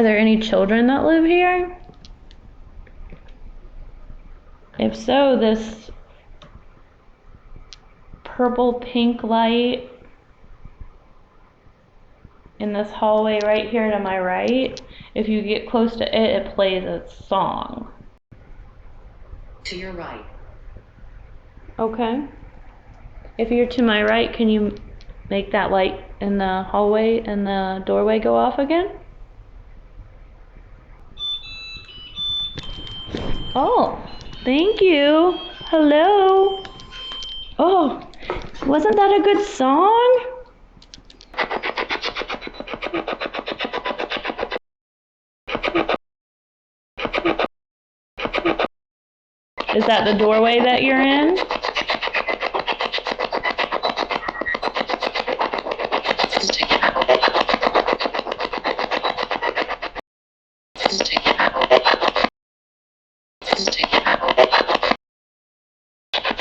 Are there any children that live here? If so, this purple pink light in this hallway right here to my right, if you get close to it, it plays its song. To your right. Okay. If you're to my right, can you make that light in the hallway and the doorway go off again? Oh, thank you. Hello. Oh, wasn't that a good song? Is that the doorway that you're in?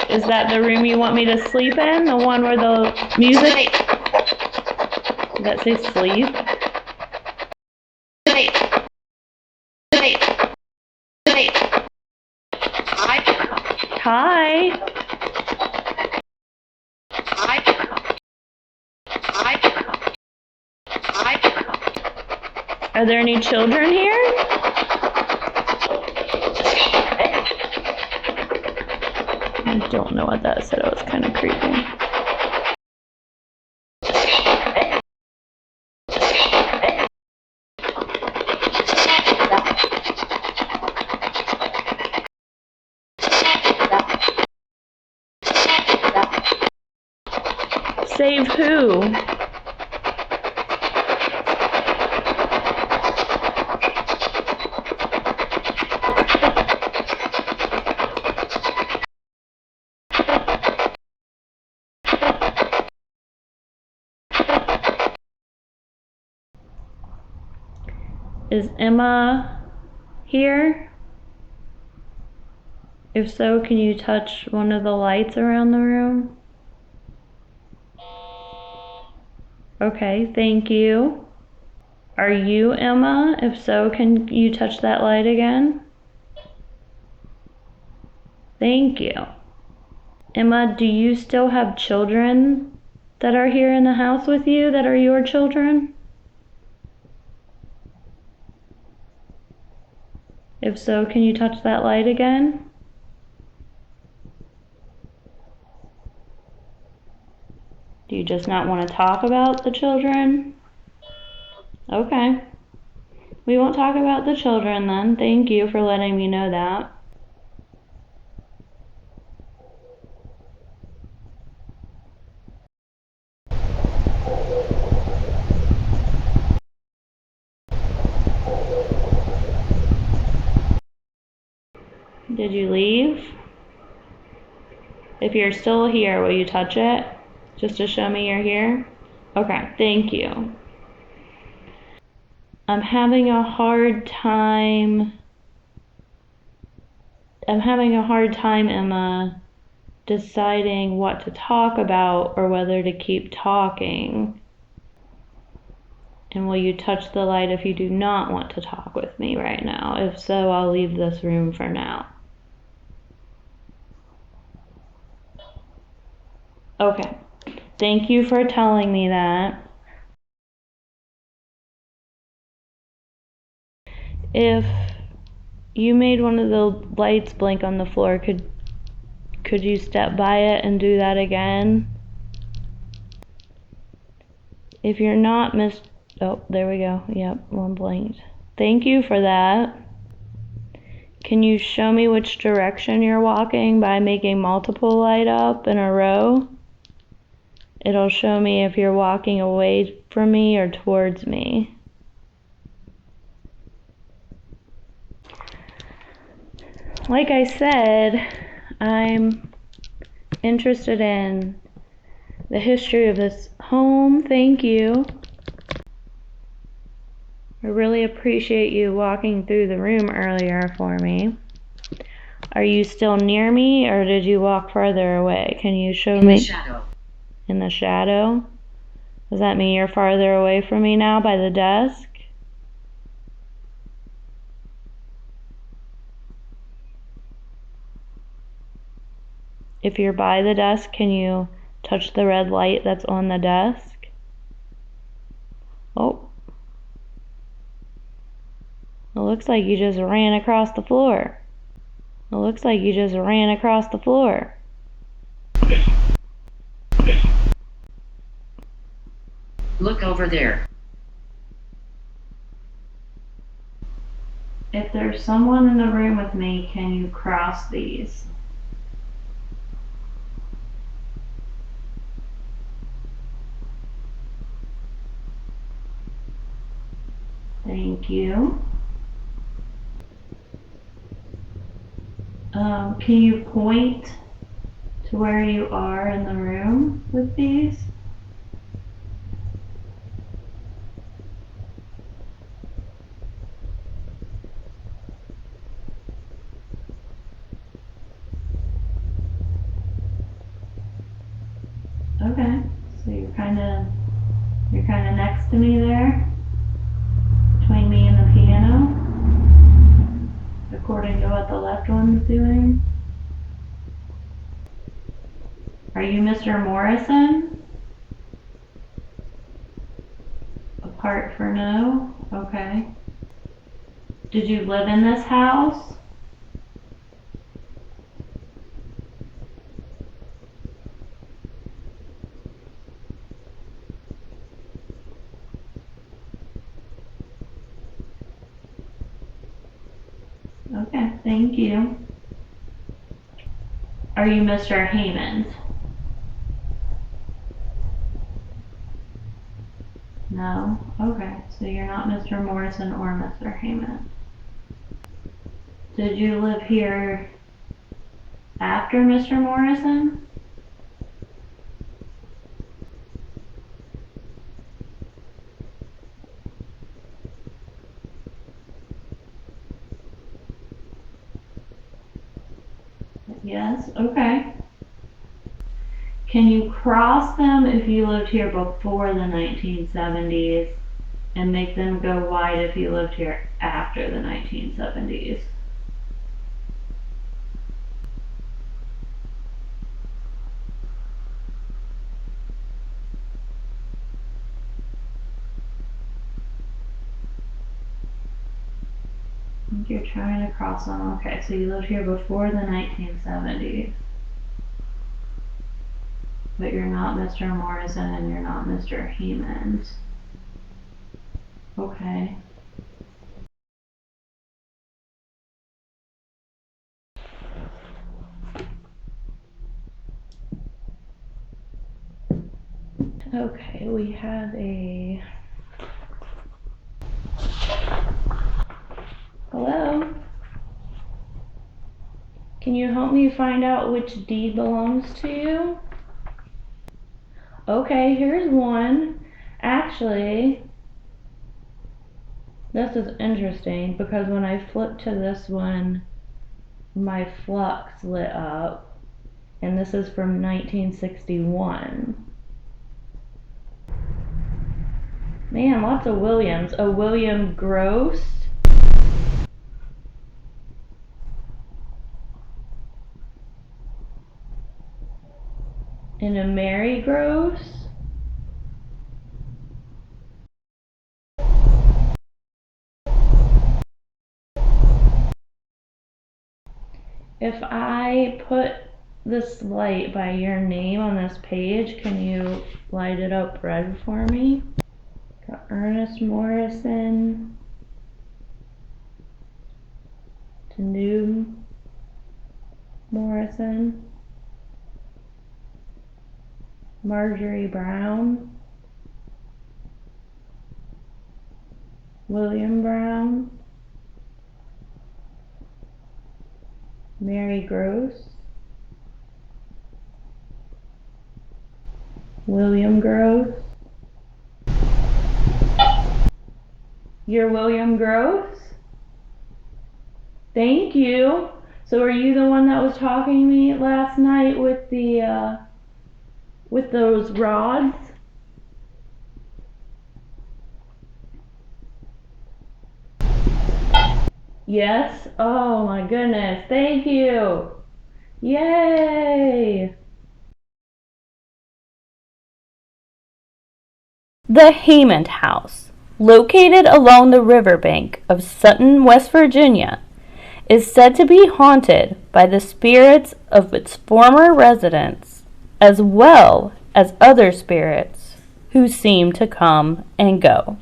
Is that the room you want me to sleep in? The one where the music? Does that say sleep? Hi. Are there any children here? I don't know what that said. It was kind of creepy. Save who? Is Emma here? If so, can you touch one of the lights around the room? Okay, thank you. Are you Emma? If so, can you touch that light again? Thank you. Emma, do you still have children that are here in the house with you that are your children? If so, can you touch that light again? Do you just not want to talk about the children? Okay. We won't talk about the children then. Thank you for letting me know that. Did you leave? If you're still here, will you touch it? Just to show me you're here? Okay, thank you. I'm having a hard time, Emma, deciding what to talk about or whether to keep talking. And will you touch the light if you do not want to talk with me right now? If so, I'll leave this room for now. Okay, thank you for telling me that. If you made one of the lights blink on the floor, could you step by it and do that again? If you're not oh, there we go. Yep, one blinked. Thank you for that. Can you show me which direction you're walking by making multiple light up in a row? It'll show me if you're walking away from me or towards me. Like I said, I'm interested in the history of this home. Thank you. I really appreciate you walking through the room earlier for me. Are you still near me or did you walk farther away? Can you show me? In the shadow. In the shadow? Does that mean you're farther away from me now by the desk? If you're by the desk, can you touch the red light that's on the desk? Oh. It looks like you just ran across the floor. It looks like you just ran across the floor. Look over there. If there's someone in the room with me, can you cross these? Thank you. Can you point to where you are in the room with these? Okay, so you're kind of next to me there, between me and the piano, according to what the left one's doing. Are you Mr. Morrison? Apart for no? Okay. Did you live in this house? Okay, thank you. Are you Mr. Haymond? No? Okay, so you're not Mr. Morrison or Mr. Haymond. Did you live here after Mr. Morrison? Yes, okay. Can you cross them if you lived here before the 1970s and make them go wide if you lived here after the 1970s? I think you're trying to cross them. Okay, so you lived here before the 1970s. But you're not Mr. Morrison and you're not Mr. Haymond. Okay. Okay, we have a... Hello? Can you help me find out which deed belongs to you? Okay, here's one. Actually, this is interesting because when I flipped to this one, my flux lit up, and this is from 1961. Man, lots of Williams. A William Gross. And a Mary Gross. If I put this light by your name on this page, can you light it up red for me? Got Ernest Morrison, to New Morrison, Marjorie Brown, William Brown, Mary Gross, William Gross. You're William Gross? Thank you. So are you the one that was talking to me last night with the with those rods? Yes? Oh my goodness. Thank you. Yay! The Haymond House, located along the riverbank of Sutton, West Virginia, is said to be haunted by the spirits of its former residents, as well as other spirits who seem to come and go.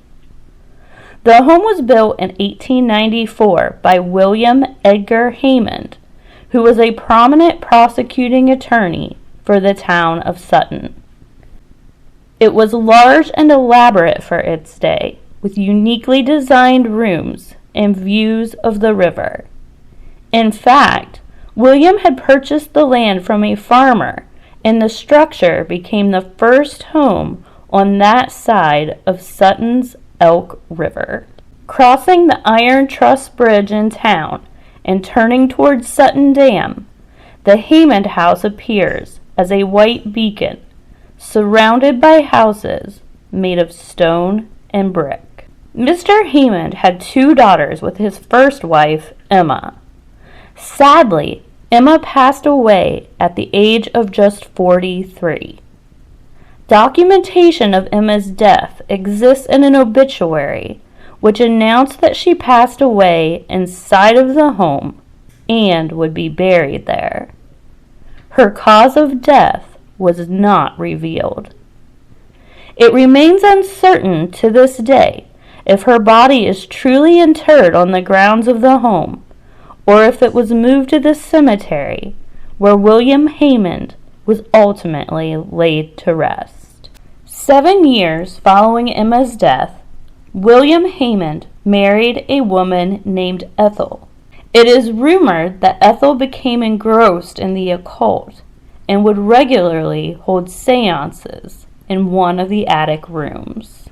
The home was built in 1894 by William Edgar Haymond, who was a prominent prosecuting attorney for the town of Sutton. It was large and elaborate for its day, with uniquely designed rooms and views of the river. In fact, William had purchased the land from a farmer, and the structure became the first home on that side of Sutton's Elk River. Crossing the Iron Truss Bridge in town and turning towards Sutton Dam, the Haymond House appears as a white beacon surrounded by houses made of stone and brick. Mr. Haymond had 2 daughters with his first wife, Emma. Sadly, Emma passed away at the age of just 43. Documentation of Emma's death exists in an obituary, which announced that she passed away inside of the home and would be buried there. Her cause of death was not revealed. It remains uncertain to this day if her body is truly interred on the grounds of the home, or if it was moved to the cemetery where William Haymond was ultimately laid to rest. 7 years following Emma's death, William Haymond married a woman named Ethel. It is rumored that Ethel became engrossed in the occult and would regularly hold seances in one of the attic rooms.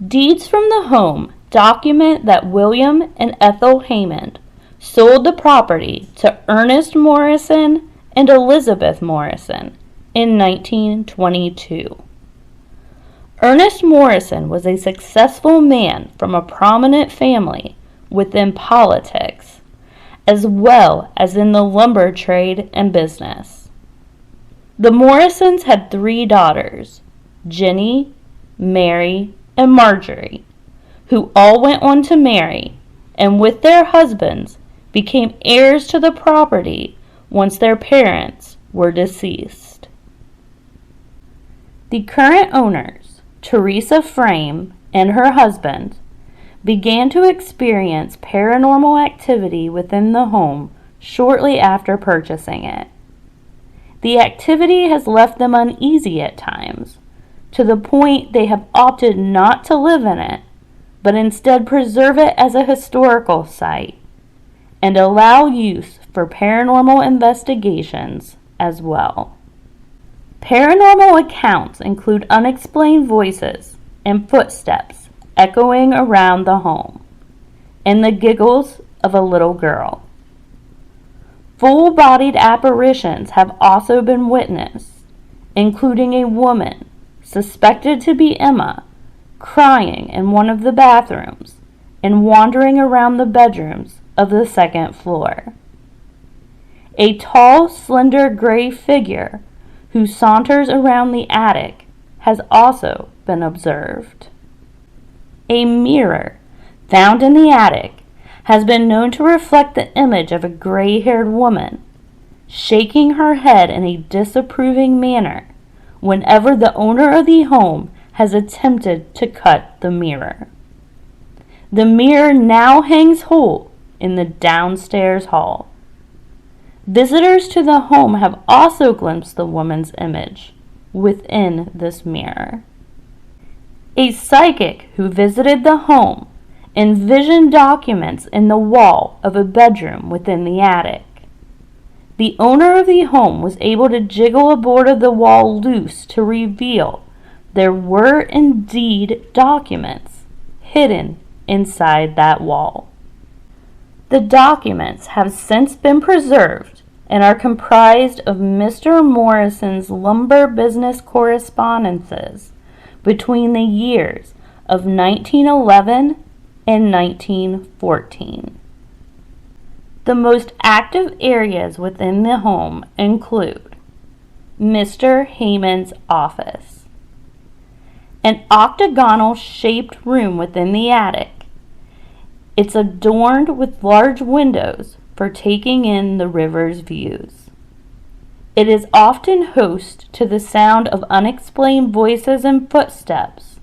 Deeds from the home document that William and Ethel Haymond sold the property to Ernest Morrison and Elizabeth Morrison in 1922. Ernest Morrison was a successful man from a prominent family within politics, as well as in the lumber trade and business. The Morrisons had 3 daughters, Jenny, Mary, and Marjorie, who all went on to marry, and with their husbands became heirs to the property once their parents were deceased. The current owners, Teresa Frame and her husband, began to experience paranormal activity within the home shortly after purchasing it. The activity has left them uneasy at times, to the point they have opted not to live in it, but instead preserve it as a historical site and allow use for paranormal investigations as well. Paranormal accounts include unexplained voices and footsteps echoing around the home, and the giggles of a little girl. Full-bodied apparitions have also been witnessed, including a woman, suspected to be Emma, crying in one of the bathrooms and wandering around the bedrooms of the 2nd floor. A tall, slender gray figure who saunters around the attic has also been observed. A mirror found in the attic has been known to reflect the image of a gray-haired woman, shaking her head in a disapproving manner whenever the owner of the home has attempted to cut the mirror. The mirror now hangs whole in the downstairs hall. Visitors to the home have also glimpsed the woman's image within this mirror. A psychic who visited the home envisioned documents in the wall of a bedroom within the attic. The owner of the home was able to jiggle a board of the wall loose to reveal there were indeed documents hidden inside that wall. The documents have since been preserved and are comprised of Mr. Morrison's lumber business correspondences between the years of 1911 and 1914. The most active areas within the home include Mr. Haymond's office, an octagonal shaped room within the attic. It's adorned with large windows for taking in the river's views. It is often host to the sound of unexplained voices and footsteps,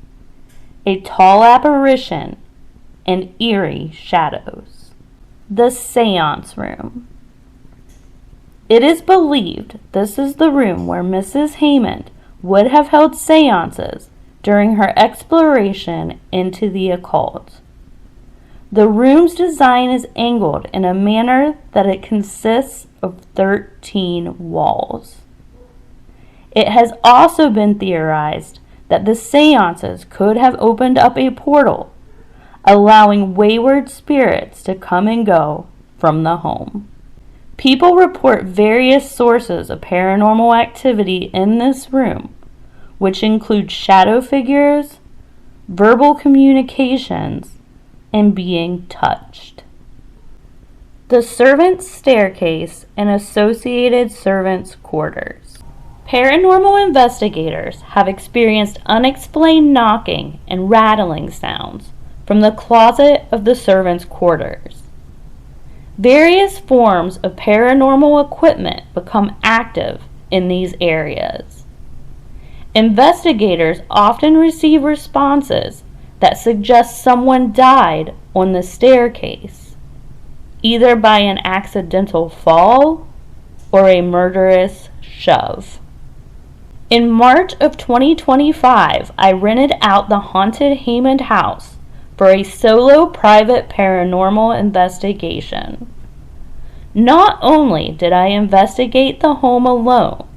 a tall apparition, and eerie shadows. The Seance Room. It is believed this is the room where Mrs. Haymond would have held seances during her exploration into the occult. The room's design is angled in a manner that it consists of 13 walls. It has also been theorized that the seances could have opened up a portal, allowing wayward spirits to come and go from the home. People report various sources of paranormal activity in this room, which include shadow figures, verbal communications, and being touched. The servants' staircase and associated servants' quarters. Paranormal investigators have experienced unexplained knocking and rattling sounds from the closet of the servants' quarters. Various forms of paranormal equipment become active in these areas. Investigators often receive responses that suggest someone died on the staircase, either by an accidental fall or a murderous shove. In March of 2025, I rented out the Haunted Haymond House for a solo private paranormal investigation. Not only did I investigate the home alone,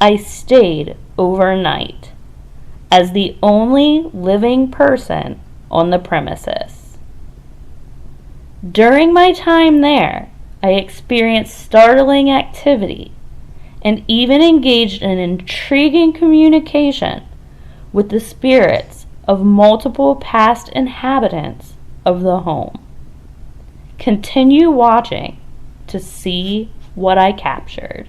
I stayed overnight as the only living person on the premises. During my time there, I experienced startling activity and even engaged in intriguing communication with the spirits of multiple past inhabitants of the home. Continue watching to see what I captured.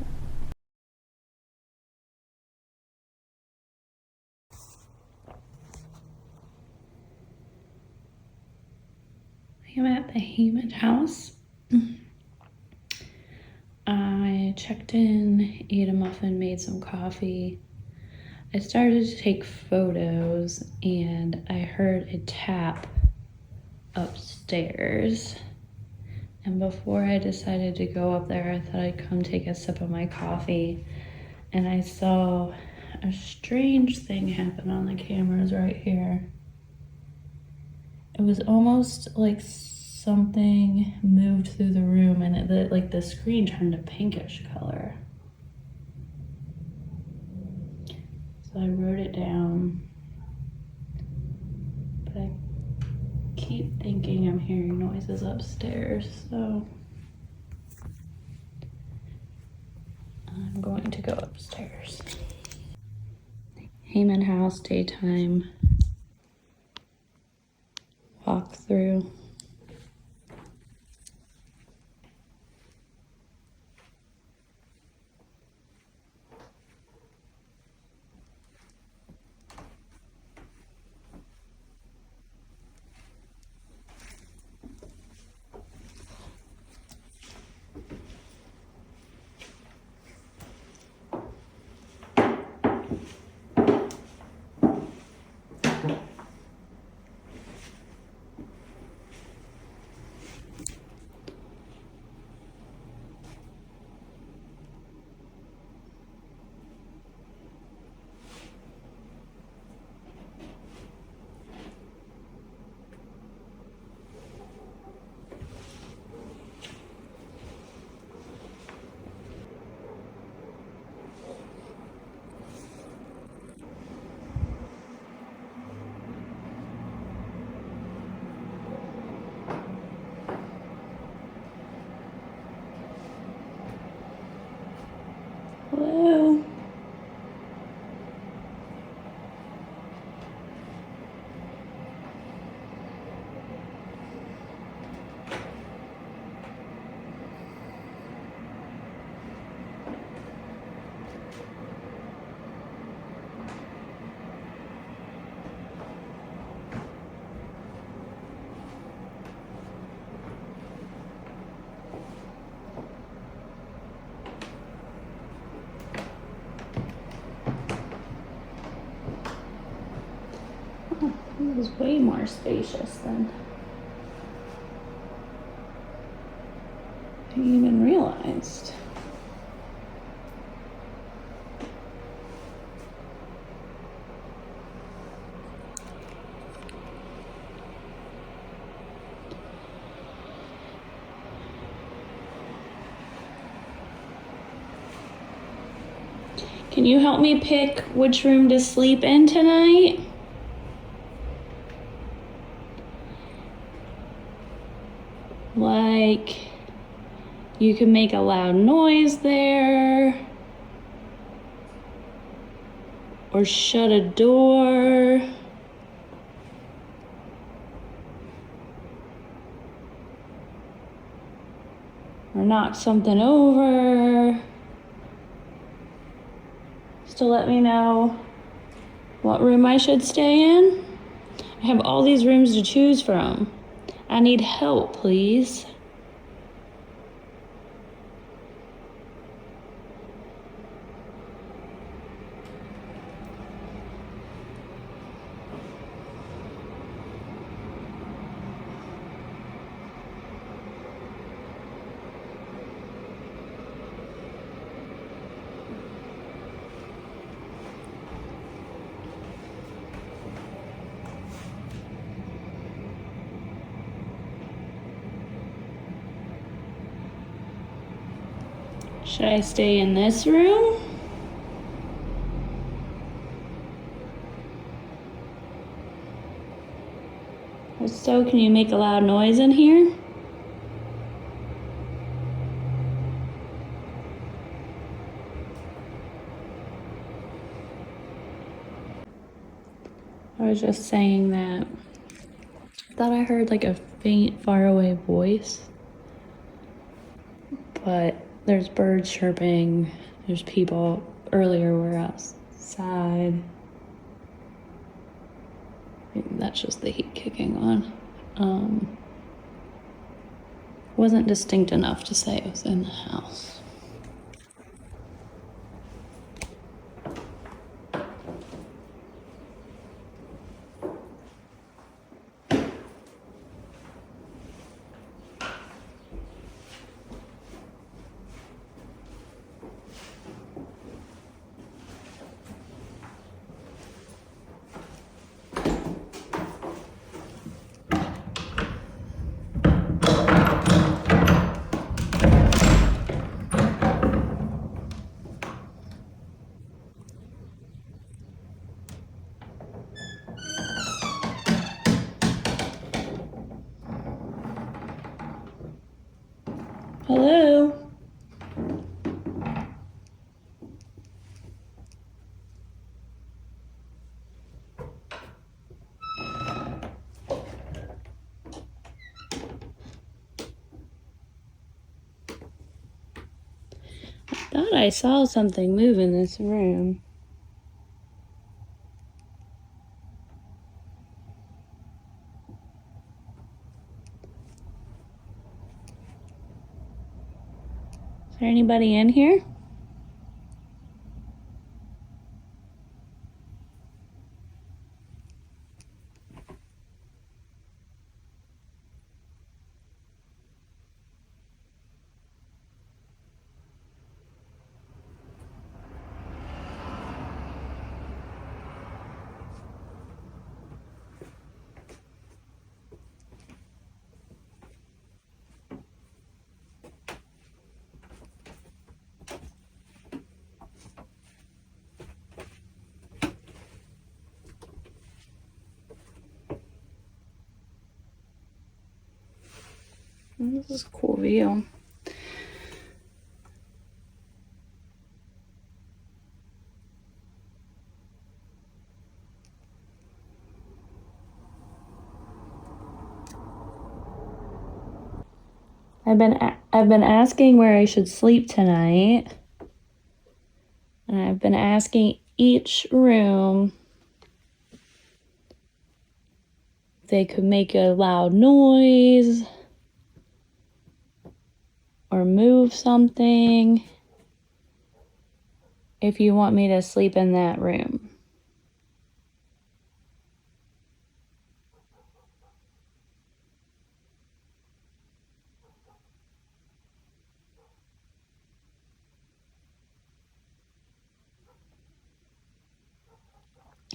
I am at the Haymond House. I checked in, ate a muffin, made some coffee. I started to take photos and I heard a tap upstairs. And before I decided to go up there, I thought I'd come take a sip of my coffee. And I saw a strange thing happen on the cameras right here. It was almost like something moved through the room and the screen turned a pinkish color. So I wrote it down, but I keep thinking I'm hearing noises upstairs, so I'm going to go upstairs. Haymond House daytime walkthrough. Hello. is way more spacious than I even realized. Can you help me pick which room to sleep in tonight? Like, you can make a loud noise there, or shut a door, or knock something over. To let me know what room I should stay in. I have all these rooms to choose from. I need help, please. Should I stay in this room? If so, can you make a loud noise in here? I was just saying that I thought I heard like a faint, faraway voice, but there's birds chirping, there's people. Earlier we're outside. That's just the heat kicking on. Wasn't distinct enough to say it was in the house. Hello? I thought I saw something move in this room. Is there anybody in here? This is a cool view. I've been asking where I should sleep tonight. And I've been asking each room if they could make a loud noise or move something if you want me to sleep in that room.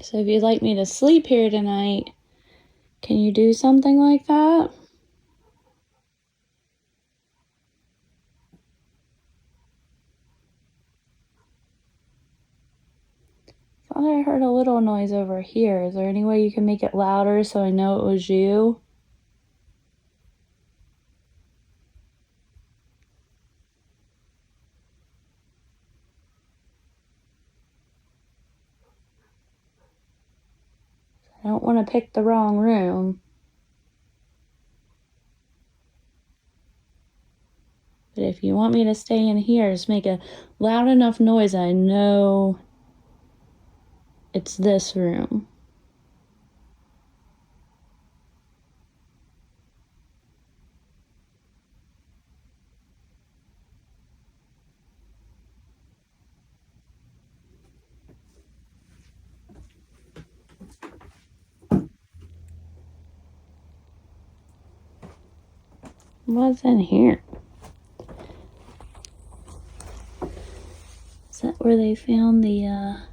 So if you'd like me to sleep here tonight, can you do something like that? Thought I heard a little noise over here. Is there any way you can make it louder so I know it was you? I don't want to pick the wrong room. But if you want me to stay in here, just make a loud enough noise I know it's this room. What's in here? Is that where they found the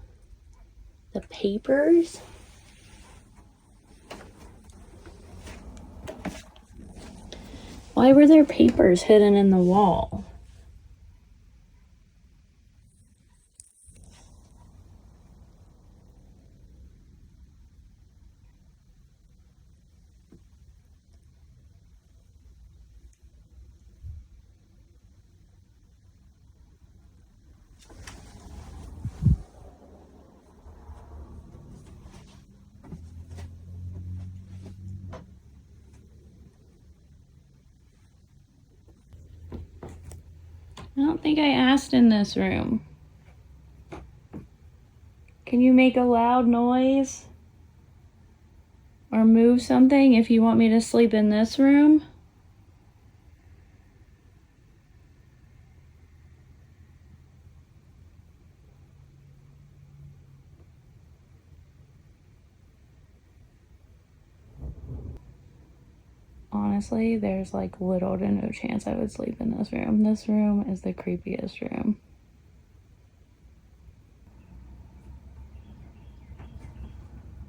papers? Why were there papers hidden in the wall? I don't think I asked in this room. Can you make a loud noise? Or move something if you want me to sleep in this room? Honestly, there's like little to no chance I would sleep in this room. This room is the creepiest room.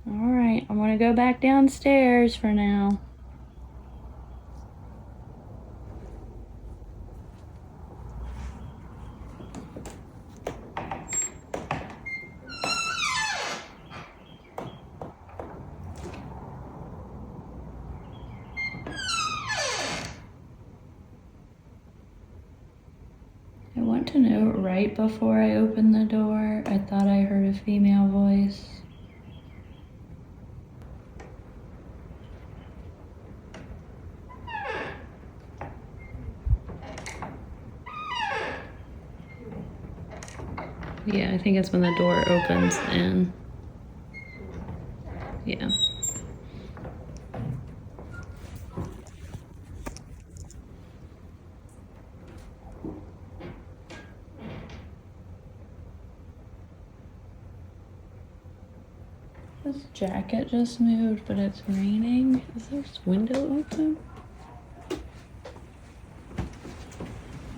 Alright, I'm gonna go back downstairs for now. I want to note right before I opened the door, I thought I heard a female voice. Yeah, I think it's when the door opens and yeah. This jacket just moved, but it's raining. Is this window open?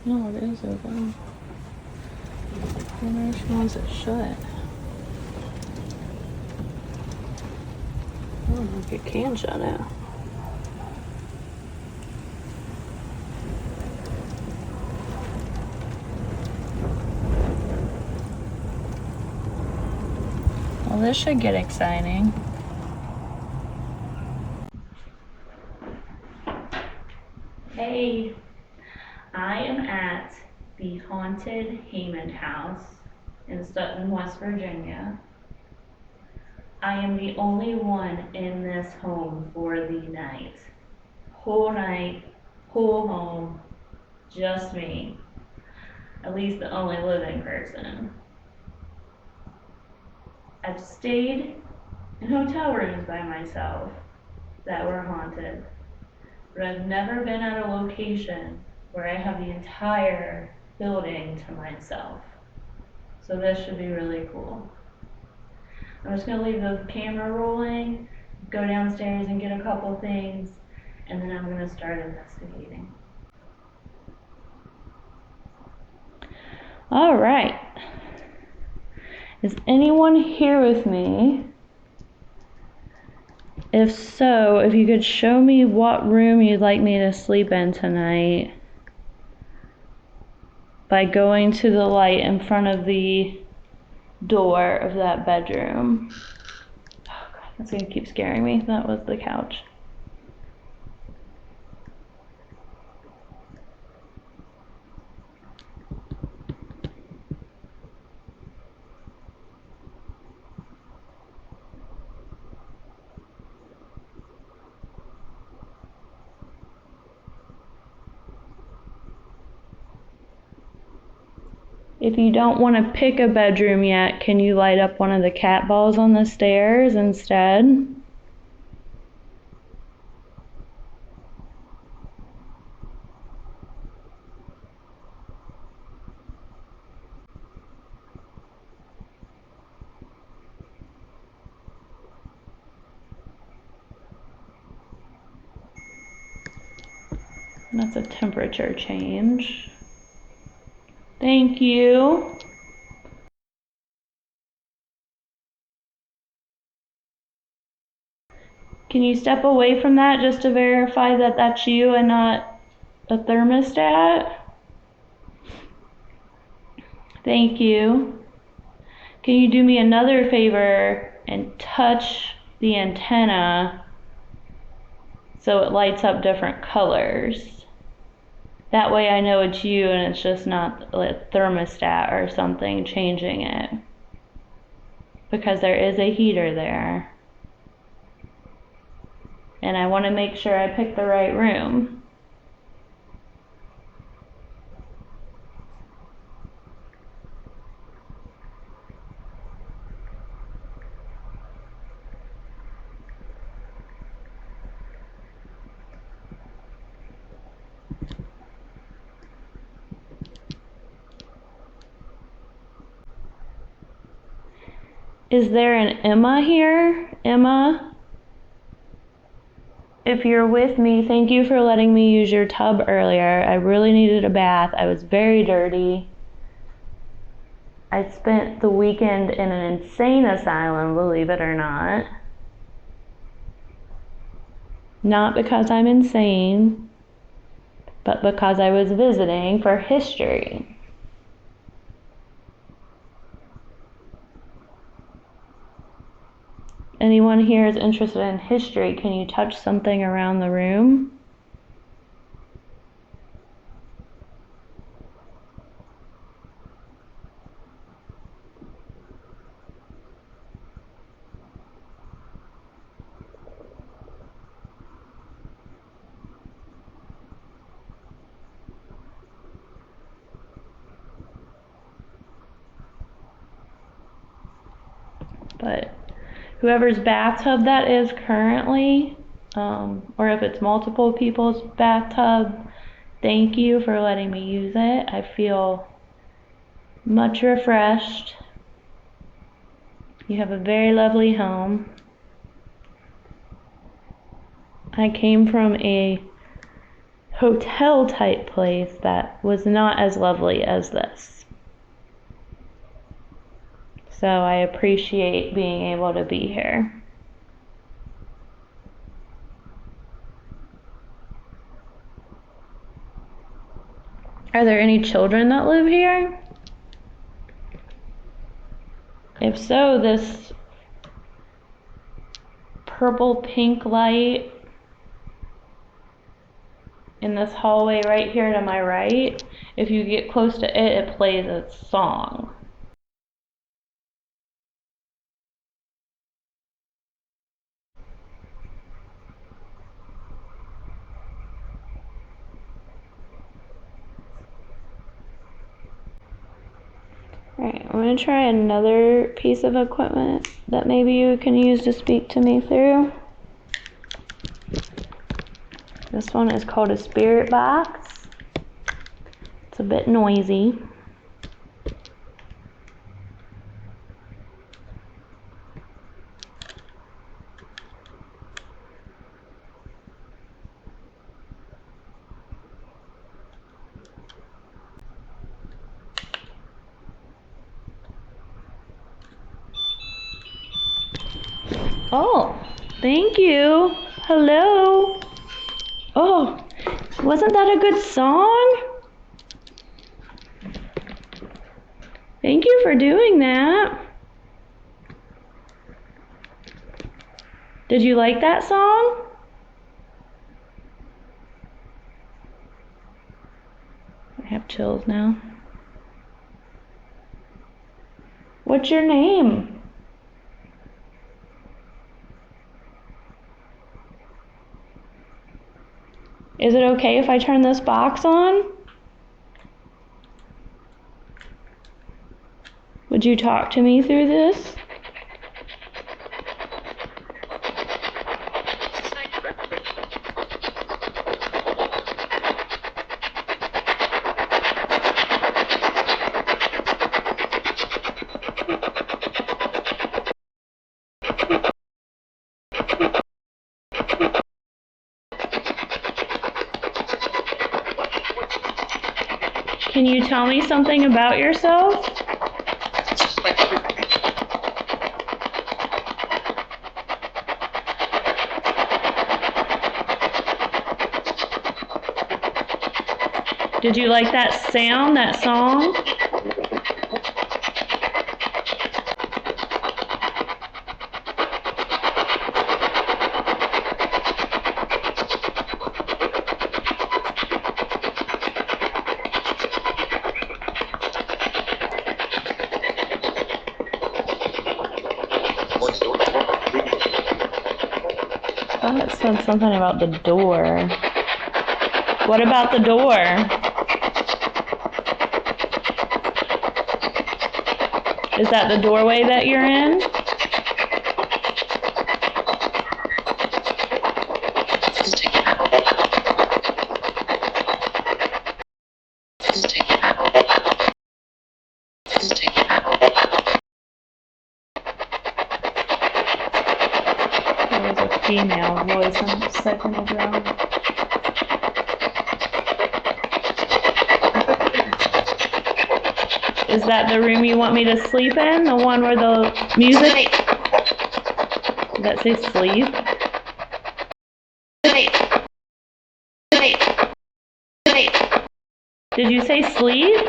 No, it is open. I wonder if she wants it shut. I don't know if you can shut it. Well, this should get exciting. Hey, I am at the Haunted Haymond House in Sutton, West Virginia. I am the only one in this home for the night. Whole night, whole home, just me. At least the only living person. I've stayed in hotel rooms by myself that were haunted, but I've never been at a location where I have the entire building to myself. So this should be really cool. I'm just gonna leave the camera rolling, go downstairs and get a couple things, and then I'm gonna start investigating. All right. Is anyone here with me If so, if you could show me what room you'd like me to sleep in tonight by going to the light in front of the door of that bedroom. Oh God, that's gonna keep scaring me. That was the couch. If you don't want to pick a bedroom yet, can you light up one of the cat balls on the stairs instead? That's a temperature change. Thank you. Can you step away from that just to verify that that's you and not a thermostat? Thank you. Can you do me another favor and touch the antenna so it lights up different colors? That way I know it's you and it's just not a thermostat or something changing it. Because there is a heater there. And I want to make sure I pick the right room. Is there an Emma here? Emma? If you're with me, thank you for letting me use your tub earlier. I really needed a bath. I was very dirty. I spent the weekend in an insane asylum, believe it or not. Not because I'm insane, but because I was visiting for history. Anyone here is interested in history? Can you touch something around the room? But whoever's bathtub that is currently, or if it's multiple people's bathtub, thank you for letting me use it. I feel much refreshed. You have a very lovely home. I came from a hotel type place that was not as lovely as this. So I appreciate being able to be here. Are there any children that live here? If so, this purple pink light in this hallway right here to my right, if you get close to it, it plays a song. Alright, I'm going to try another piece of equipment that maybe you can use to speak to me through. This one is called a spirit box. It's a bit noisy. Oh, Thank you. Hello. Oh, wasn't that a good song? Thank you for doing that. Did you like that song? I have chills now. What's your name? Is it okay if I turn this box on? Would you talk to me through this? Can you tell me something about yourself? Did you like that sound, that song? I thought it said something about the door. What about the door? Is that the doorway that you're in? There was a female voice a second ago. Is that the room you want me to sleep in? The one where the music? Does that say sleep? Did you say sleep?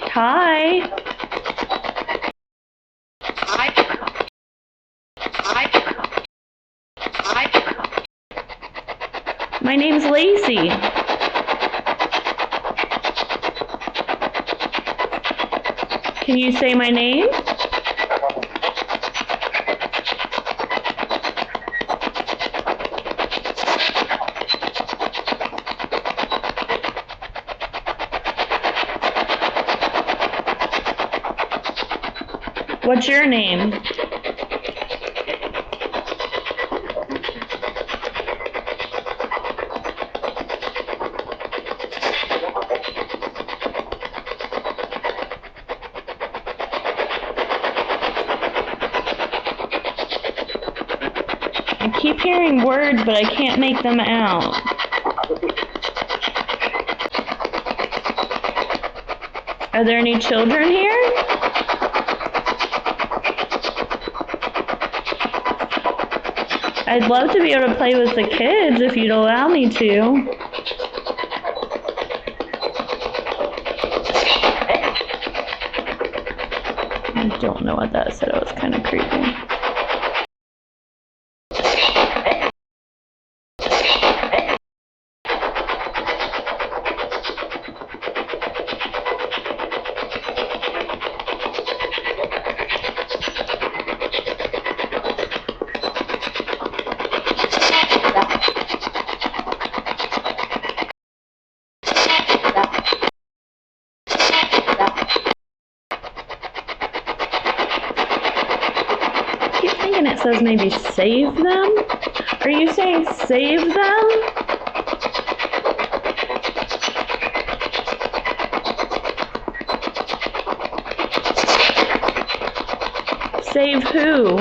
Hi. My name's Lacey. Can you say my name? What's your name? I keep hearing words, but I can't make them out. Are there any children here? I'd love to be able to play with the kids if you'd allow me to. I don't know what that said. It was kind of creepy. It says maybe save them? Are you saying save them? Save who?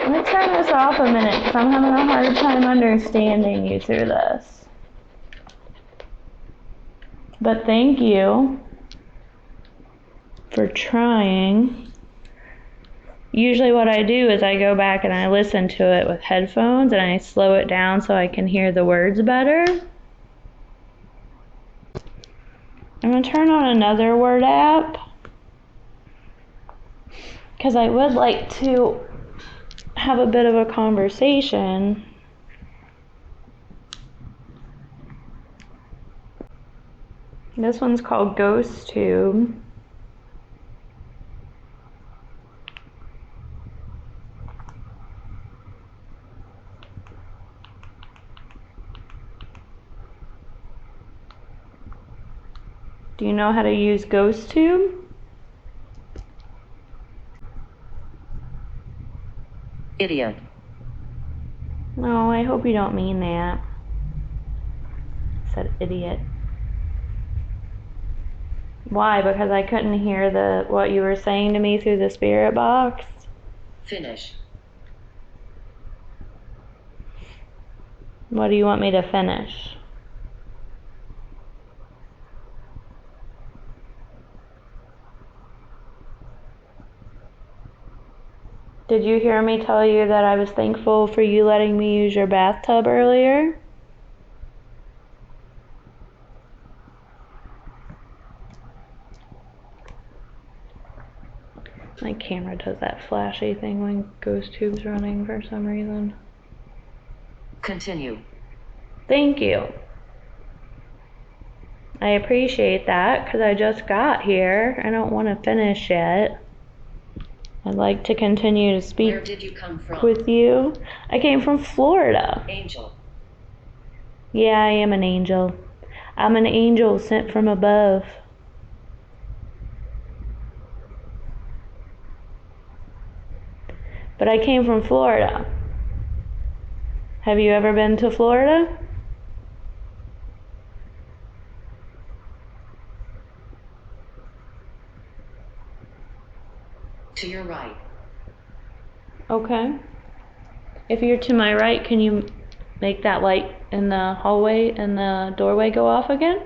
Let me turn this off a minute because I'm having a hard time understanding you through this. But thank you for trying. Usually what I do is I go back and I listen to it with headphones and I slow it down so I can hear the words better. I'm going to turn on another word app because I would like to have a bit of a conversation. This one's called Ghost Tube. Do you know how to use Ghost Tube? Idiot. No, I hope you don't mean that. I said idiot. Why? Because I couldn't hear what you were saying to me through the spirit box? Finish. What do you want me to finish? Did you hear me tell you that I was thankful for you letting me use your bathtub earlier? My camera does that flashy thing when Ghost Tube's running for some reason. Continue. Thank you. I appreciate that because I just got here. I don't want to finish yet. I'd like to continue to speak Where did you come from? with you. I came from Florida. Angel. Yeah, I am an angel. I'm an angel sent from above. But I came from Florida. Have you ever been to Florida? To your right. Okay. If you're to my right, can you make that light in the hallway and the doorway go off again?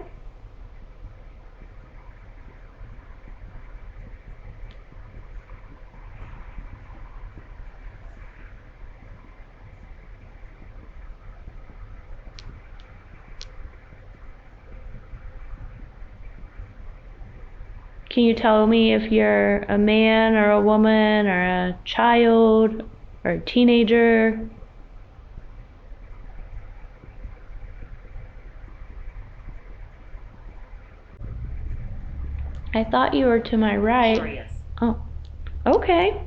Can you tell me if you're a man or a woman or a child or a teenager? I thought you were to my right. Curious. Oh, okay.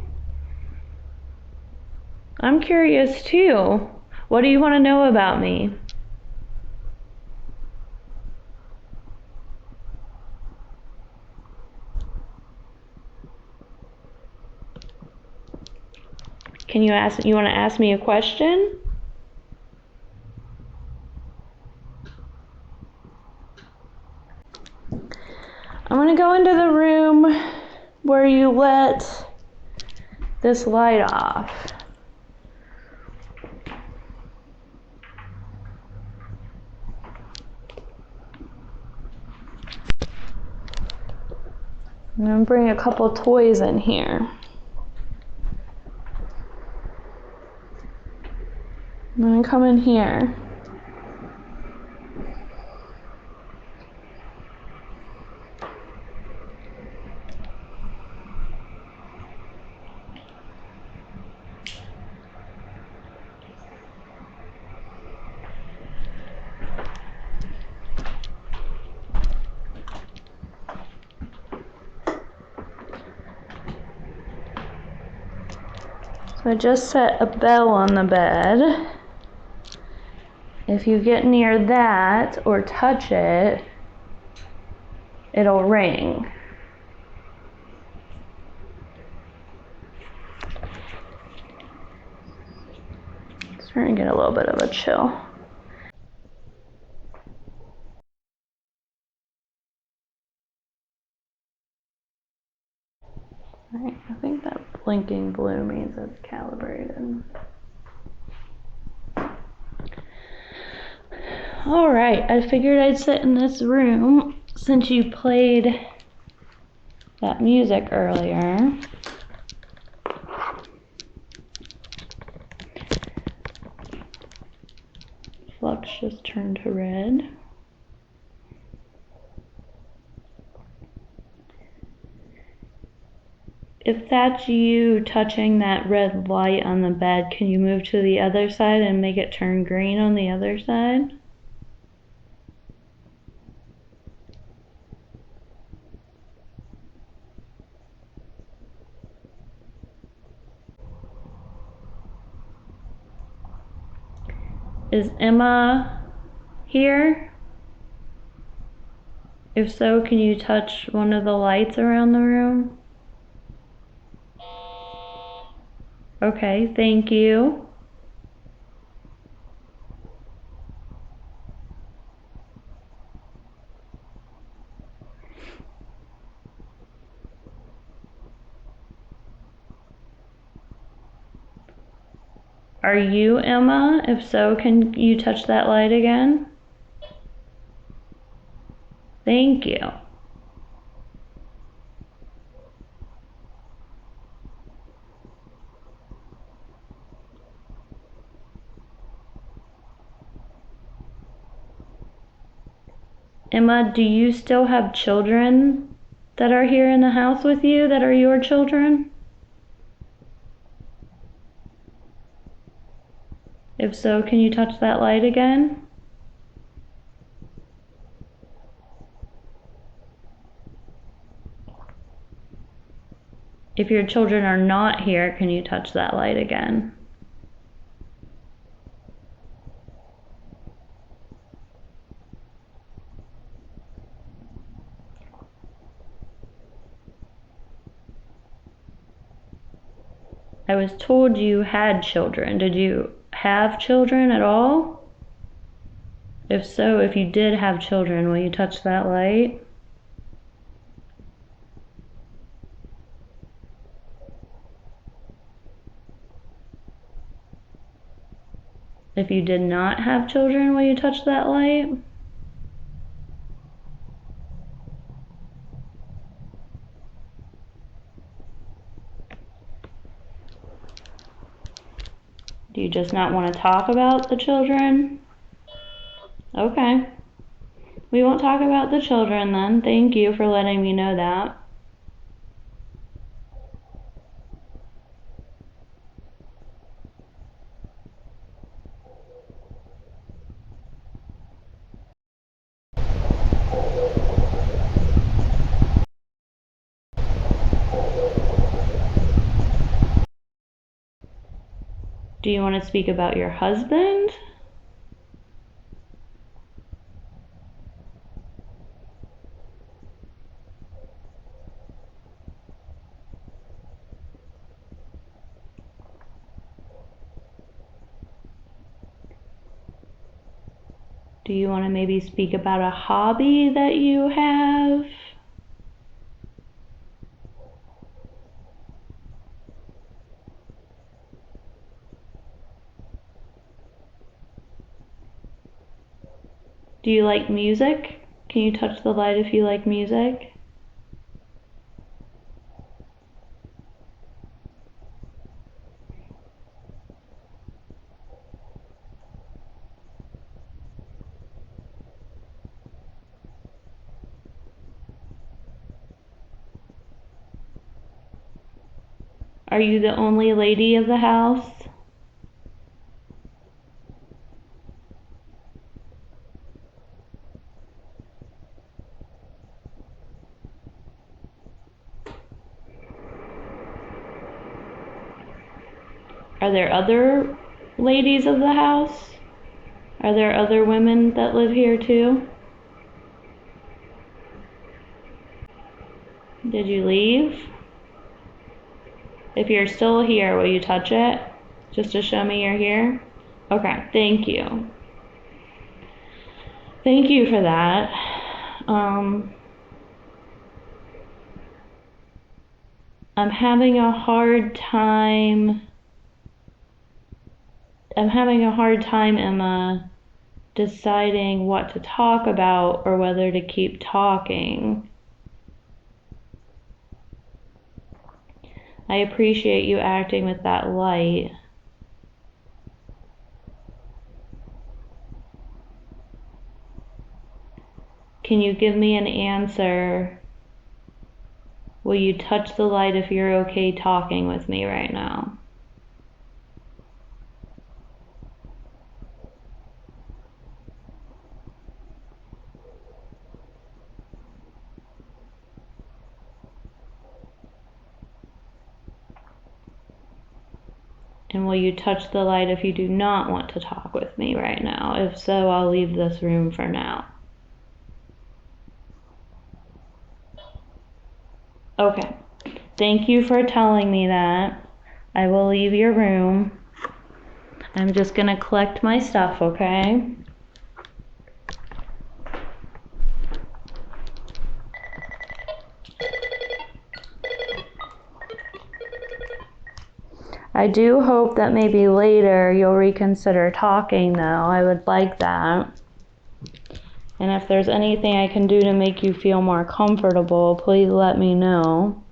I'm curious too. What do you want to know about me? You want to ask me a question? I'm going to go into the room where you let this light off. I'm going to bring a couple toys in here. I'm going to come in here. So I just set a bell on the bed. If you get near that or touch it, it'll ring. Starting to get a little bit of a chill. All right. think that blinking blue means it's calibrated. Alright, I figured I'd sit in this room since you played that music earlier. Flux just turned to red. If that's you touching that red light on the bed, can you move to the other side and make it turn green on the other side? Is Emma here? If so, can you touch one of the lights around the room? Okay, thank you. Are you Emma? If so, can you touch that light again? Thank you. Emma, do you still have children that are here in the house with you that are your children? If so, can you touch that light again? If your children are not here, can you touch that light again? I was told you had children. Did you have children at all? If so, if you did have children, will you touch that light? If you did not have children, will you touch that light? Do you just not want to talk about the children? Okay. We won't talk about the children then. Thank you for letting me know that. Do you want to speak about your husband? Do you want to maybe speak about a hobby that you have? Do you like music? Can you touch the light if you like music? Are you the only lady of the house? Are there other ladies of the house? Are there other women that live here too? Did you leave? If you're still here, will you touch it? Just to show me you're here? Okay, thank you. Thank you for that. I'm having a hard time, Emma, deciding what to talk about or whether to keep talking. I appreciate you acting with that light. Can you give me an answer? Will you touch the light if you're okay talking with me right now? And will you touch the light if you do not want to talk with me right now? If so, I'll leave this room for now. Okay. Thank you for telling me that. I will leave your room. I'm just gonna collect my stuff, okay? I do hope that maybe later you'll reconsider talking, though. I would like that. And if there's anything I can do to make you feel more comfortable, please let me know.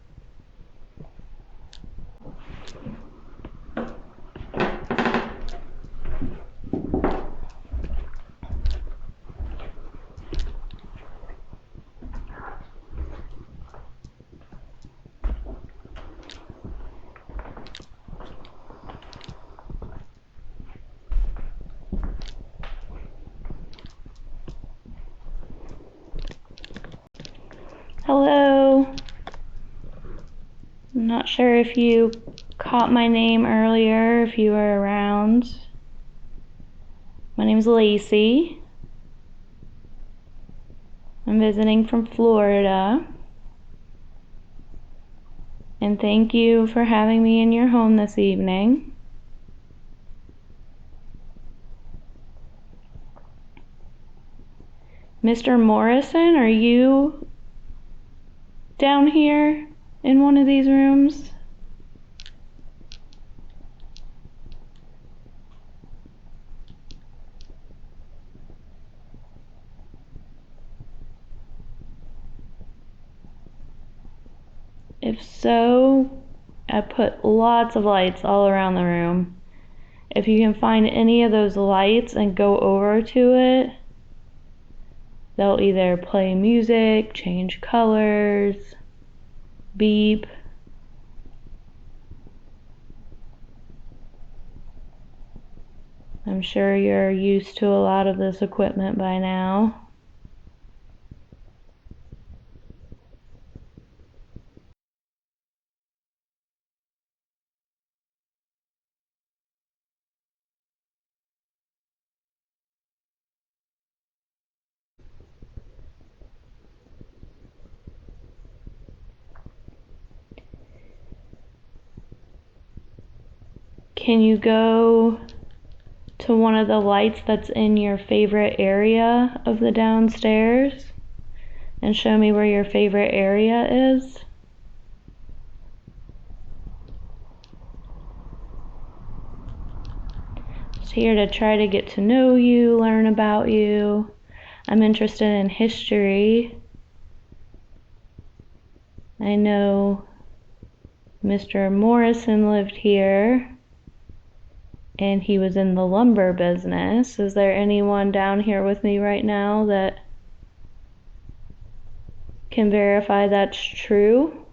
Hello. I'm not sure if you caught my name earlier, if you were around. My name's Lacey. I'm visiting from Florida. And thank you for having me in your home this evening. Mr. Morrison, are you down here in one of these rooms? If so, I put lots of lights all around the room. If you can find any of those lights and go over to it, they'll either play music, change colors, beep. I'm sure you're used to a lot of this equipment by now. Can you go to one of the lights that's in your favorite area of the downstairs and show me where your favorite area is? Just here to try to get to know you, learn about you. I'm interested in history. I know Mr. Morrison lived here and he was in the lumber business. Is there anyone down here with me right now that can verify that's true?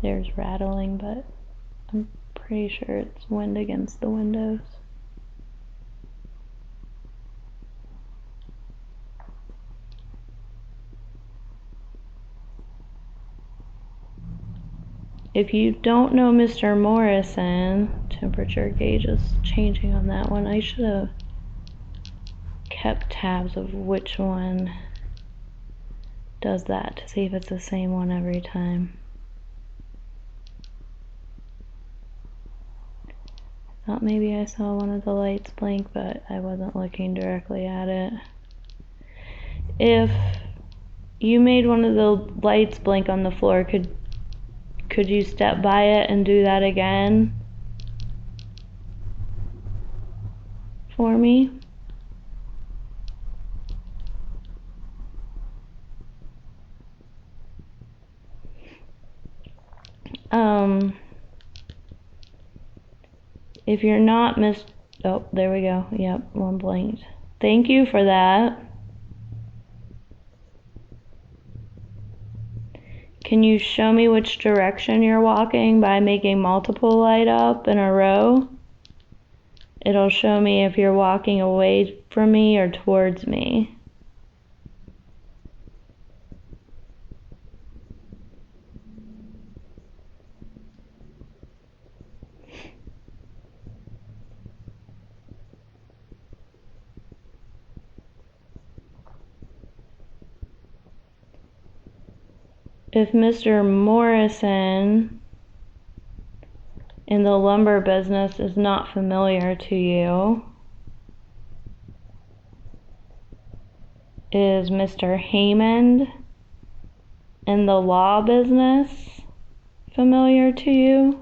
There's rattling, but I'm pretty sure it's wind against the windows. If you don't know Mr. Morrison, temperature gauge is changing on that one. I should have kept tabs of which one does that to see if it's the same one every time. Thought maybe I saw one of the lights blink, but I wasn't looking directly at it. If you made one of the lights blink on the floor, could you step by it and do that again for me? If you're not oh, there we go. Yep, one blinked. Thank you for that. Can you show me which direction you're walking by making multiple light up in a row? It'll show me if you're walking away from me or towards me. If Mr. Morrison in the lumber business is not familiar to you, is Mr. Haymond in the law business familiar to you?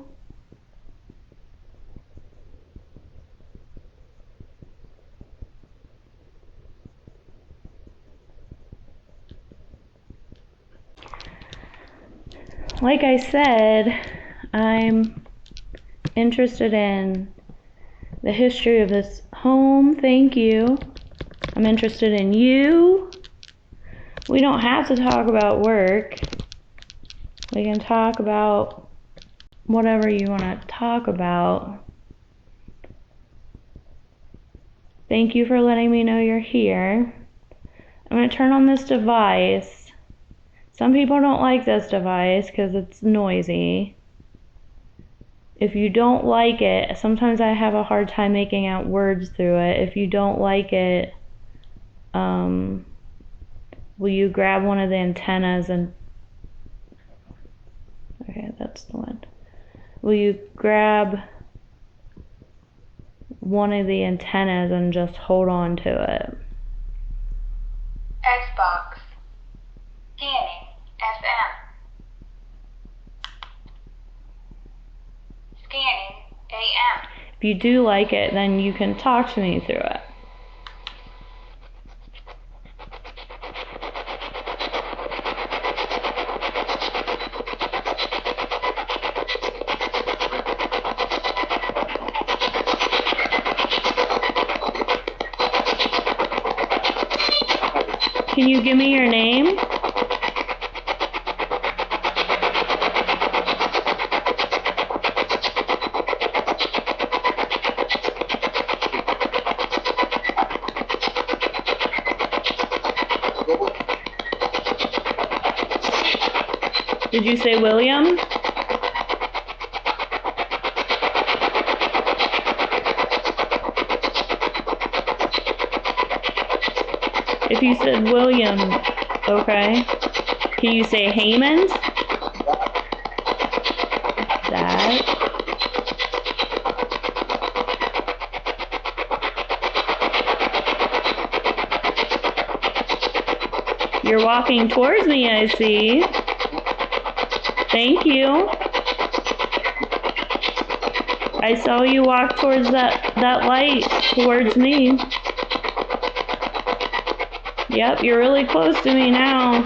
Like I said, I'm interested in the history of this home. Thank you. I'm interested in you. We don't have to talk about work. We can talk about whatever you want to talk about. Thank you for letting me know you're here. I'm going to turn on this device. Some people don't like this device because it's noisy. If you don't like it, sometimes I have a hard time making out words through it. If you don't like it, will you grab one of the antennas and... Okay, that's the one. Will you grab one of the antennas and just hold on to it? Xbox. Scanning. FM. Scanning. AM. If you do like it, then you can talk to me through it. Can you give me your name? Did you say William? If you said William, okay. Can you say Haymond? That. You're walking towards me, I see. Thank you. I saw you walk towards that light, towards me. Yep, you're really close to me now.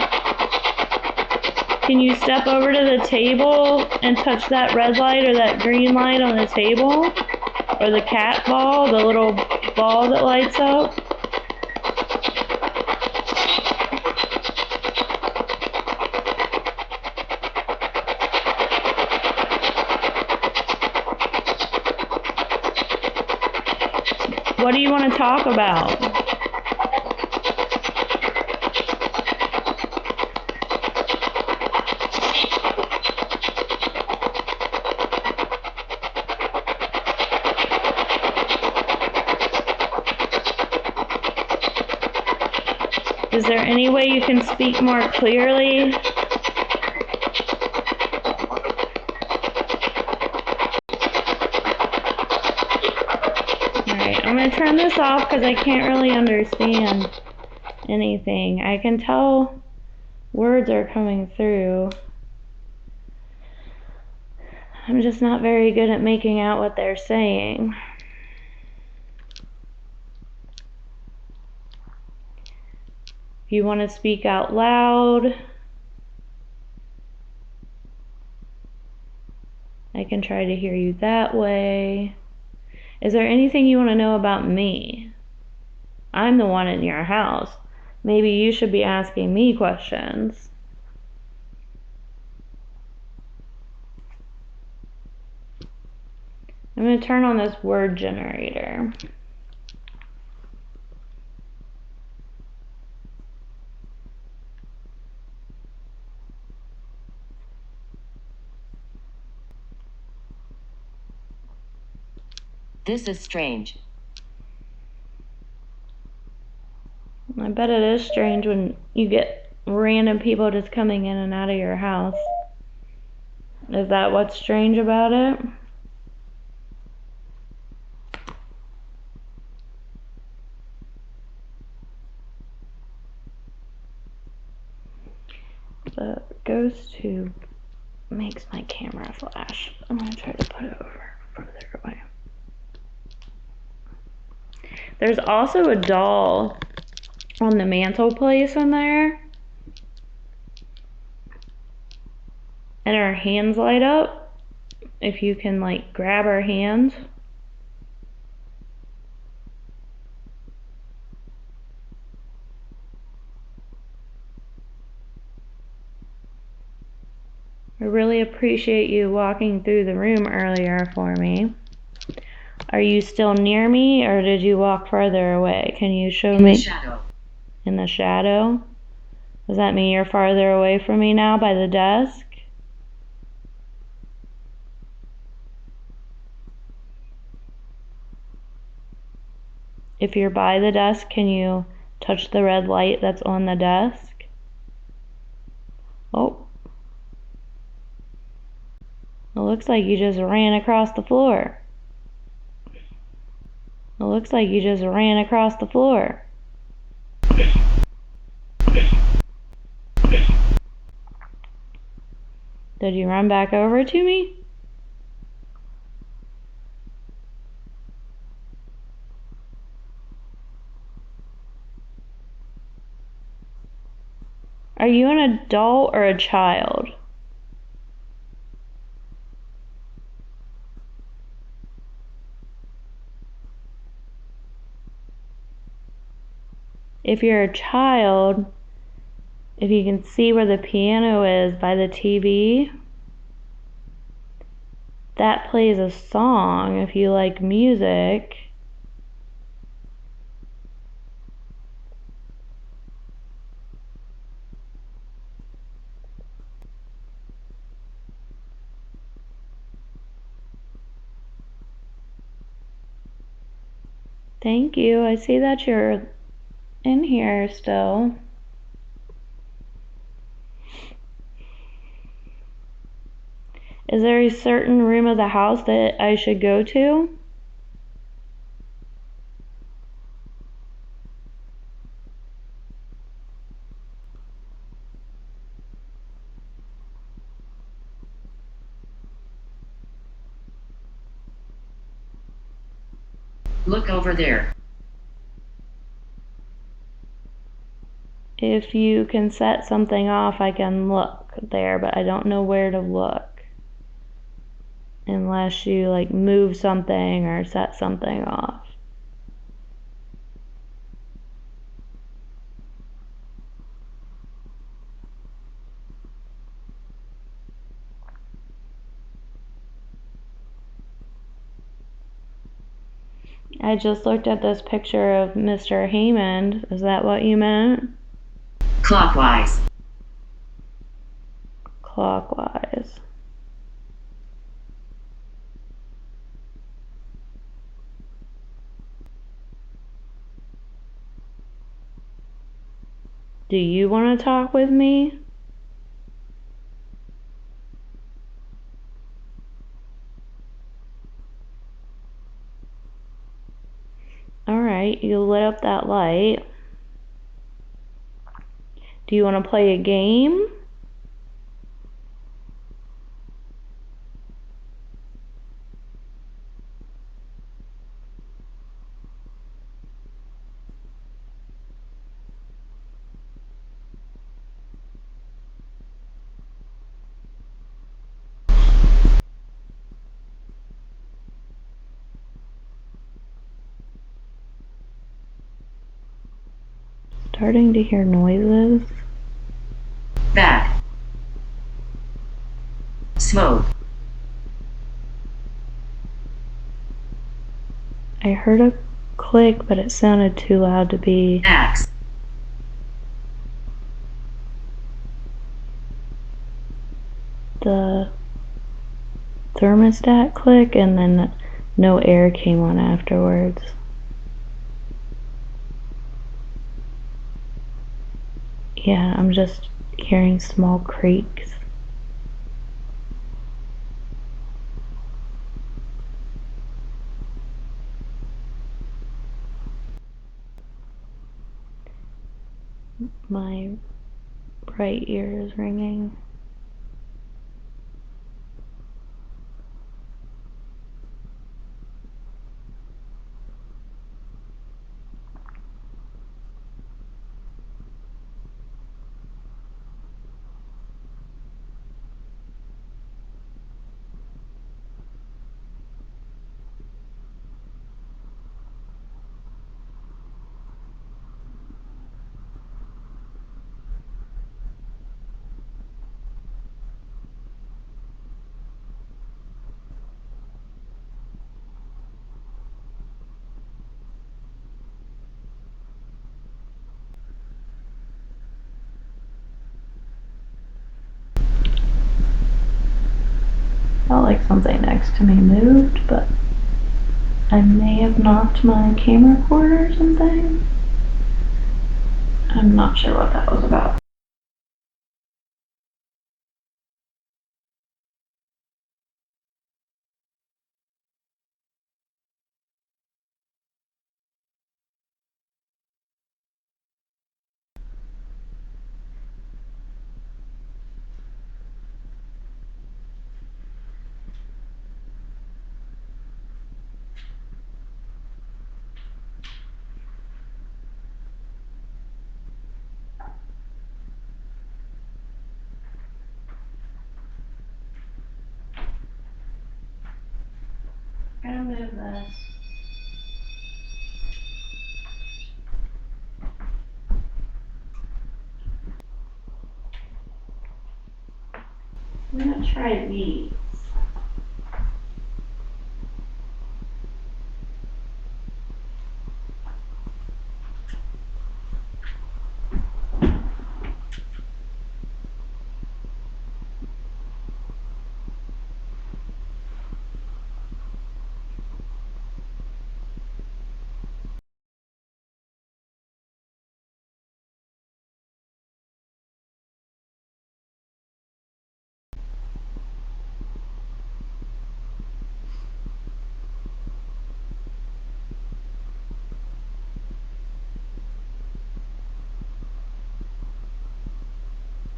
Can you step over to the table and touch that red light or that green light on the table? Or the cat ball, the little ball that lights up? What do you want to talk about? Is there any way you can speak more clearly? Alright, I'm going to turn this off because I can't really understand anything. I can tell words are coming through. I'm just not very good at making out what they're saying. If you want to speak out loud, I can try to hear you that way. Is there anything you want to know about me? I'm the one in your house. Maybe you should be asking me questions. I'm going to turn on this word generator. This is strange. I bet it is strange when you get random people just coming in and out of your house. Is that what's strange about it? The ghost who makes my camera flash. I'm going to try to put it over further away. There's also a doll on the mantelpiece in there. And her hands light up. If you can like grab her hands. I really appreciate you walking through the room earlier for me. Are you still near me or did you walk farther away? Can you show me? In the shadow. In the shadow? Does that mean you're farther away from me now by the desk? If you're by the desk, can you touch the red light that's on the desk? Oh. It looks like you just ran across the floor. It looks like you just ran across the floor. Did you run back over to me? Are you an adult or a child? If you're a child, if you can see where the piano is by the TV, that plays a song if you like music. Thank you. I see that you're in here still. Is there a certain room of the house that I should go to? Look over there. If you can set something off, I can look there, but I don't know where to look. Unless you like move something or set something off. I just looked at this picture of Mr. Haymond. Is that what you meant? Clockwise. Clockwise. Do you want to talk with me? Alright, you lit up that light. Do you want to play a game? Starting to hear noises. Bad. Smoke. I heard a click, but it sounded too loud to be. Axe. The thermostat click, and then no air came on afterwards. Yeah, I'm just hearing small creaks. My right ear is ringing. Felt like something next to me moved, but I may have knocked my camera cord or something. I'm not sure what that was about. I'm gonna move this. I'm gonna try these.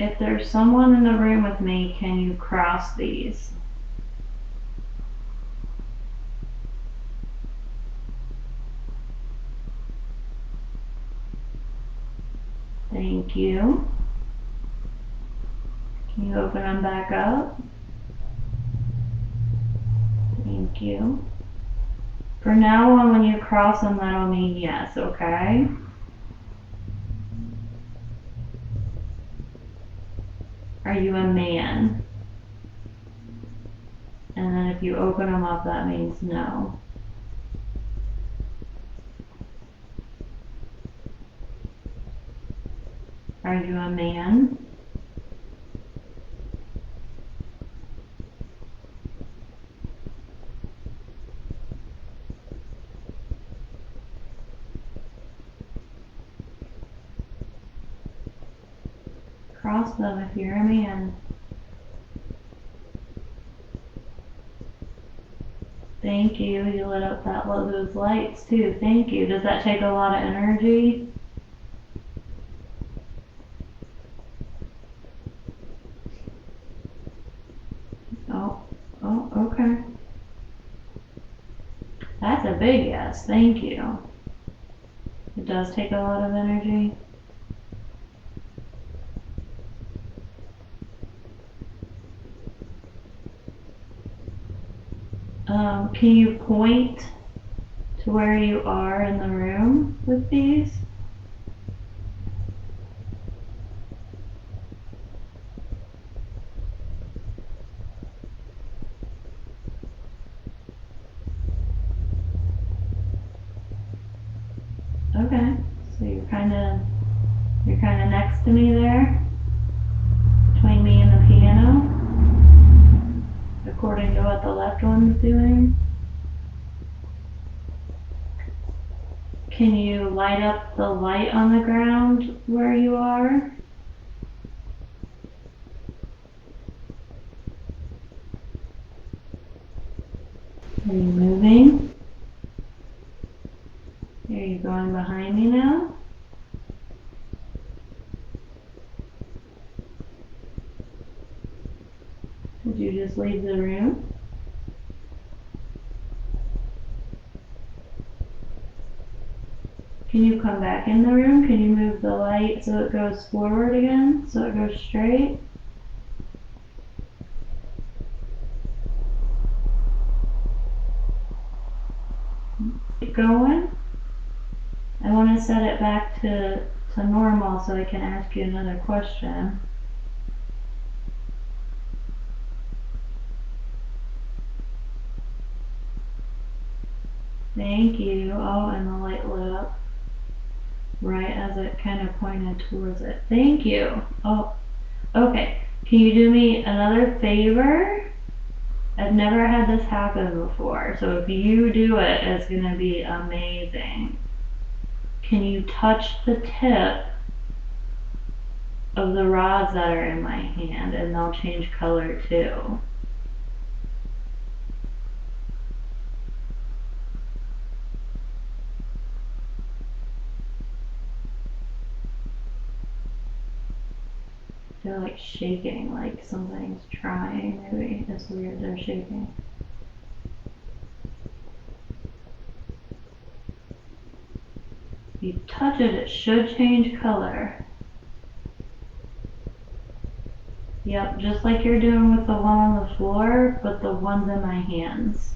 If there's someone in the room with me, can you cross these? Thank you. Can you open them back up? Thank you. For now on, when you cross them, that'll mean yes, okay? Are you a man? And then if you open them up, that means no. Are you a man? Cross them if you're a man. Thank you. You lit up those lights too. Thank you. Does that take a lot of energy? Okay. That's a big yes, thank you. It does take a lot of energy. Can you point to where you are in the room with these? Okay, so you're kind of next to me there, between me and the piano, according to what the left one's doing. Can you light up the light on the ground where you are? Are you moving? Are you going behind me now? Did you just leave the room? Can you come back in the room? Can you move the light so it goes forward again? So it goes straight? Keep going. I want to set it back to normal so I can ask you another question. Thank you. Oh, and the light lit up right as it kind of pointed towards it. Thank you. Oh, okay. Can you do me another favor? I've never had this happen before, so if you do it, it's gonna be amazing. Can you touch the tip of the rods that are in my hand, and they'll change color too? They're like shaking, like something's trying, maybe. It's weird, they're shaking. If you touch it, it should change color. Yep, just like you're doing with the one on the floor, but the ones in my hands.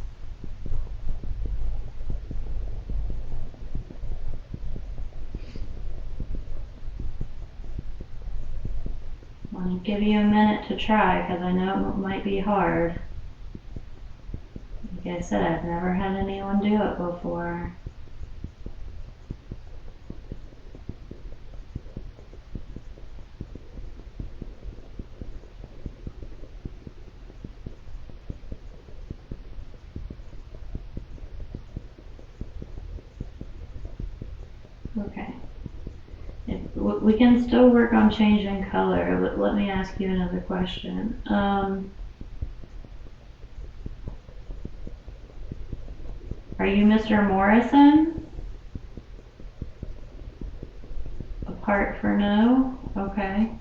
I'm gonna give you a minute to try, because I know it might be hard. Like I said, I've never had anyone do it before. Okay. We can still work on changing color, but let me ask you another question. Are you Mr. Morrison? Apart for no? Okay.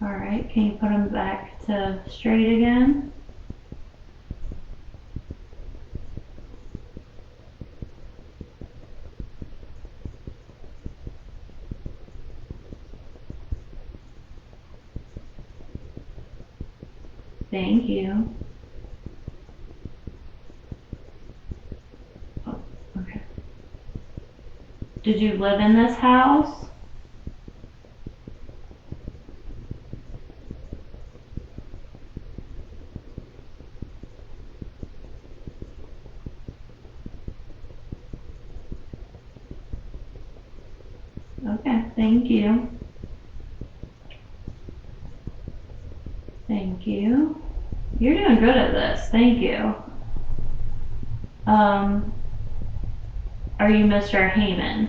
Alright, can you put him back to straight again? Thank you. Oh, okay. Did you live in this house? Okay, thank you. Thank you. You're doing good at this, thank you. Are you Mr. Haymond?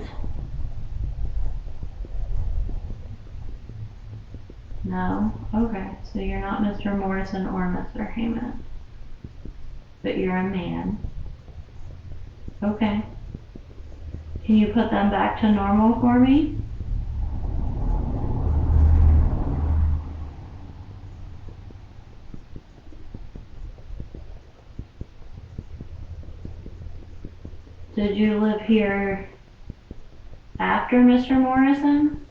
No? Okay, so you're not Mr. Morrison or Mr. Haymond. But you're a man. Okay. Can you put them back to normal for me? Did you live here after Mr. Morrison?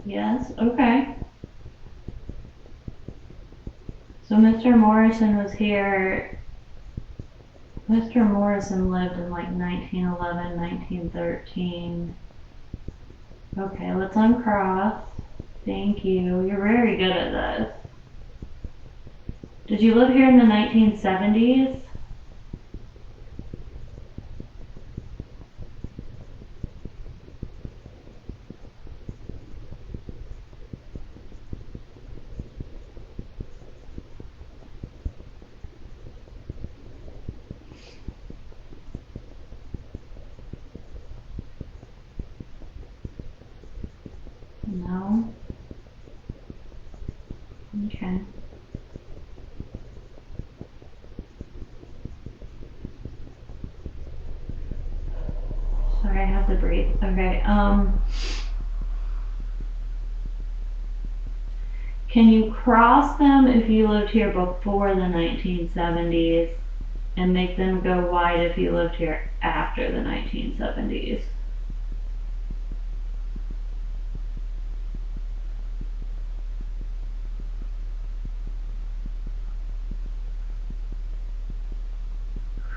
Yes, okay. So Mr. Morrison was here. Mr. Morrison lived in like 1911, 1913. Okay, let's uncross. Thank you. You're very good at this. Did you live here in the 1970s? No. Okay. Sorry, I have to breathe. Okay, can you cross them if you lived here before the 1970s and make them go wide if you lived here after the 1970s?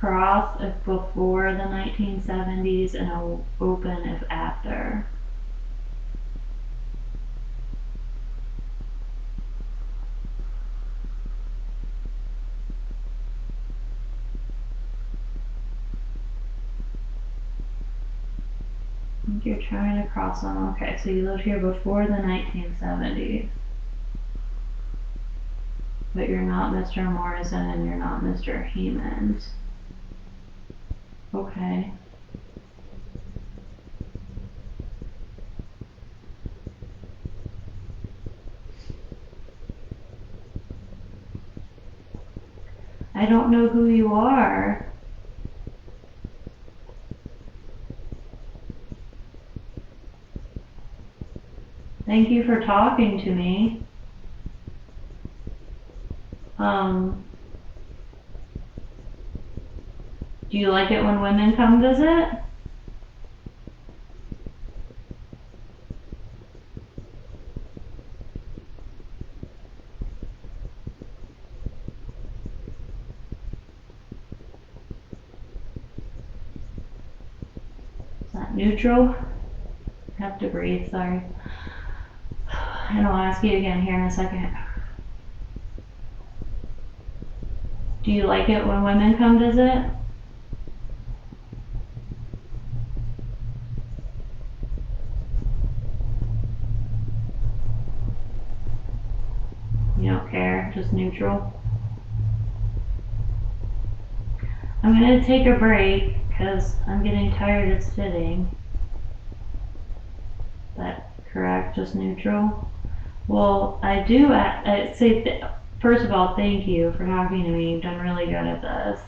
Cross if before the 1970s and open if after. I think you're trying to cross them. Okay, so you lived here before the 1970s. But you're not Mr. Morrison and you're not Mr. Haymond. Okay. I don't know who you are. Thank you for talking to me. Do you like it when women come visit? Is that neutral? I have to breathe, sorry. And I'll ask you again here in a second. Do you like it when women come visit? You don't care, just neutral? I'm gonna take a break because I'm getting tired of sitting. Is that correct? Just neutral? Well, I do say, first of all, thank you for talking to me. You've done really good at this.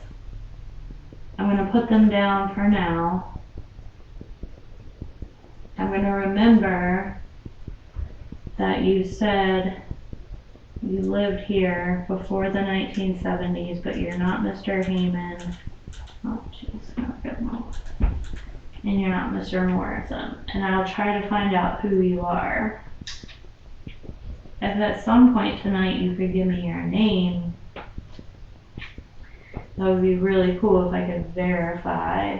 I'm gonna put them down for now. I'm gonna remember that you said you lived here before the 1970s, but you're not Mr. Haymond. Oh, jeez, not good one. And you're not Mr. Morrison. And I'll try to find out who you are. If at some point tonight you could give me your name, that would be really cool if I could verify,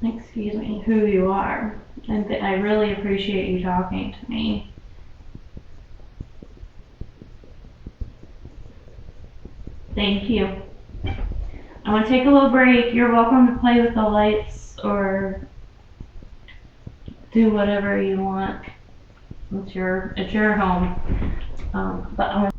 excuse me, who you are. And I really appreciate you talking to me. Thank you. I'm gonna take a little break. You're welcome to play with the lights or do whatever you want. It's your home. But I'm gonna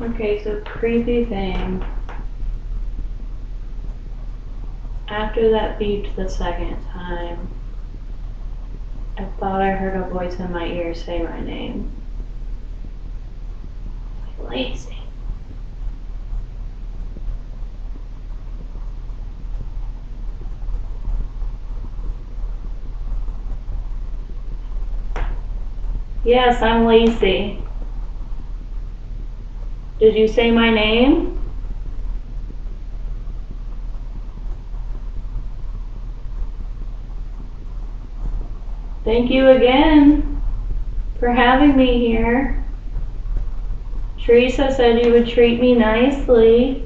Okay, so creepy thing. After that beeped the second time, I thought I heard a voice in my ear say my name. Lazy. Yes, I'm Lacey. Did you say my name? Thank you again for having me here. Teresa said you would treat me nicely.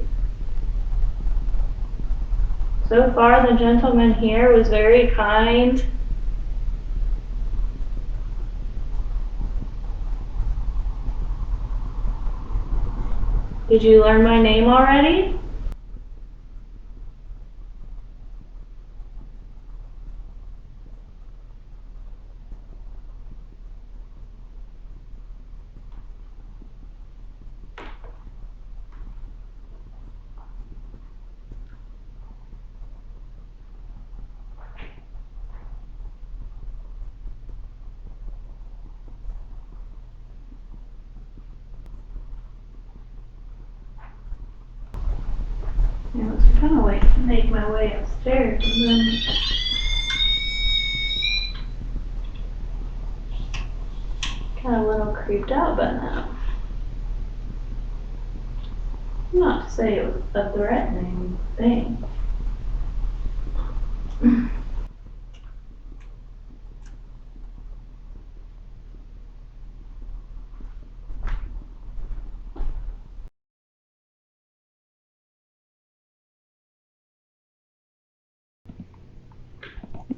So far, the gentleman here was very kind. Did you learn my name already? Yeah, I was kind of like to make my way upstairs and then kind of a little creeped out by now. Not to say it was a threatening thing.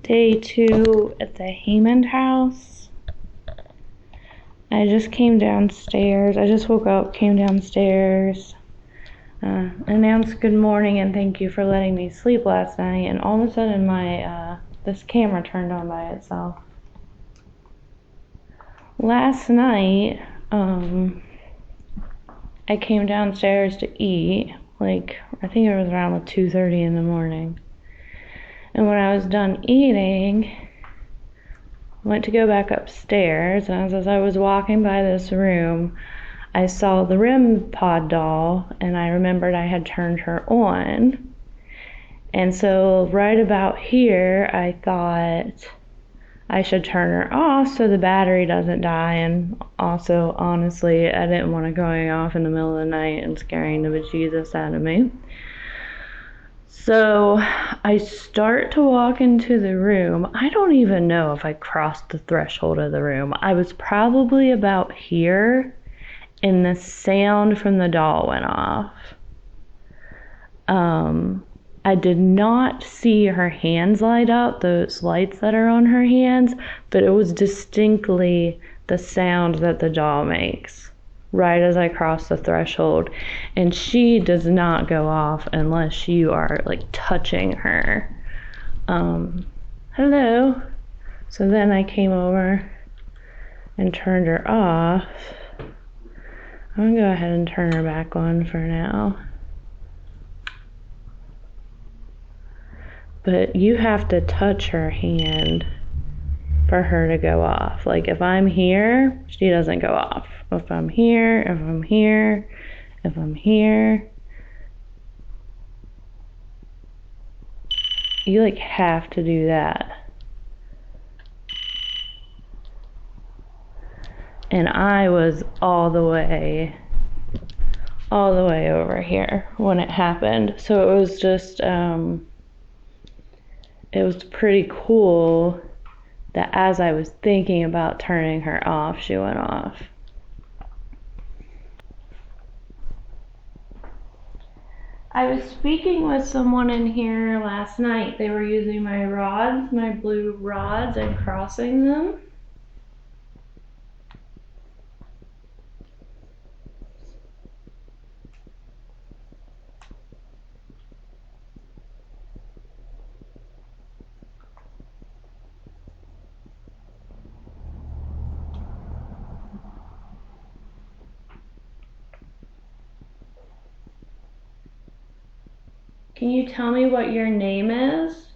Day 2 at the Haymond House. I just came downstairs. I just woke up, came downstairs, announced good morning and thank you for letting me sleep last night, and all of a sudden my this camera turned on by itself. Last night, I came downstairs to eat, like I think it was around 2:30 in the morning. And when I was done eating, went to go back upstairs, and as I was walking by this room, I saw the REM pod doll, and I remembered I had turned her on. And so right about here, I thought I should turn her off so the battery doesn't die. And also, honestly, I didn't want it going off in the middle of the night and scaring the bejesus out of me. So I start to walk into the room. I don't even know if I crossed the threshold of the room. I was probably about here, and the sound from the doll went off. I did not see her hands light up, those lights that are on her hands, but it was distinctly the sound that the doll makes right as I cross the threshold. And she does not go off unless you are like touching her. Hello. So then I came over and turned her off. I'm gonna go ahead and turn her back on for now. But you have to touch her hand for her to go off. Like if I'm here, she doesn't go off. If I'm here, if I'm here, if I'm here, you like have to do that. And I was all the way over here when it happened. So it was just, it was pretty cool that as I was thinking about turning her off, she went off. I was speaking with someone in here last night. They were using my rods, my blue rods, and crossing them. Can you tell me what your name is?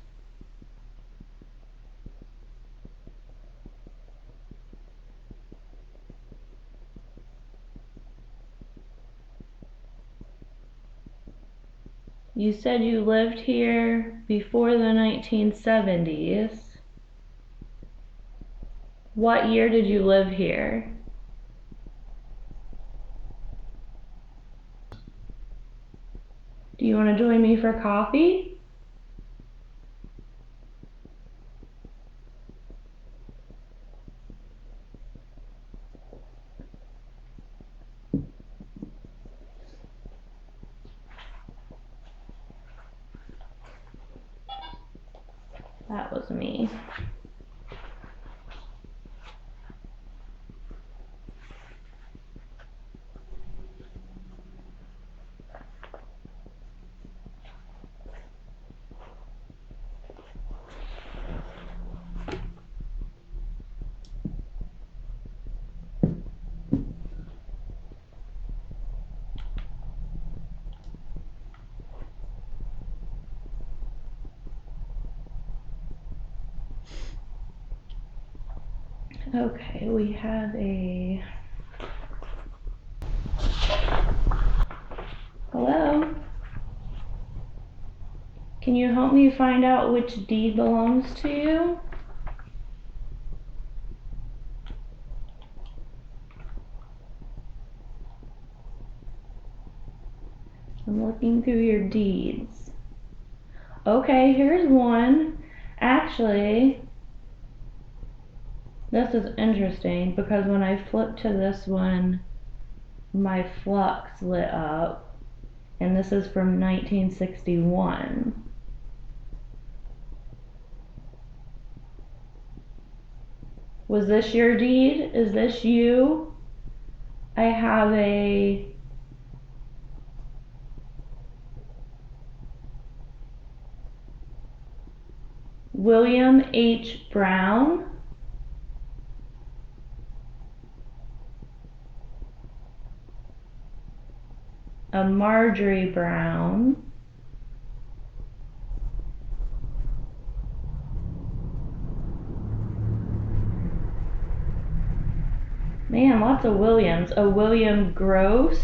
You said you lived here before the 1970s. What year did you live here? Do you want to join me for coffee? That was me. Okay, we have a... Hello? Can you help me find out which deed belongs to you? I'm looking through your deeds. Okay, here's one. Actually, this is interesting because when I flipped to this one, my flux lit up, and this is from 1961. Was this your deed? Is this you? I have a William H. Brown, a Marjorie Brown, man, lots of Williams, a William Gross,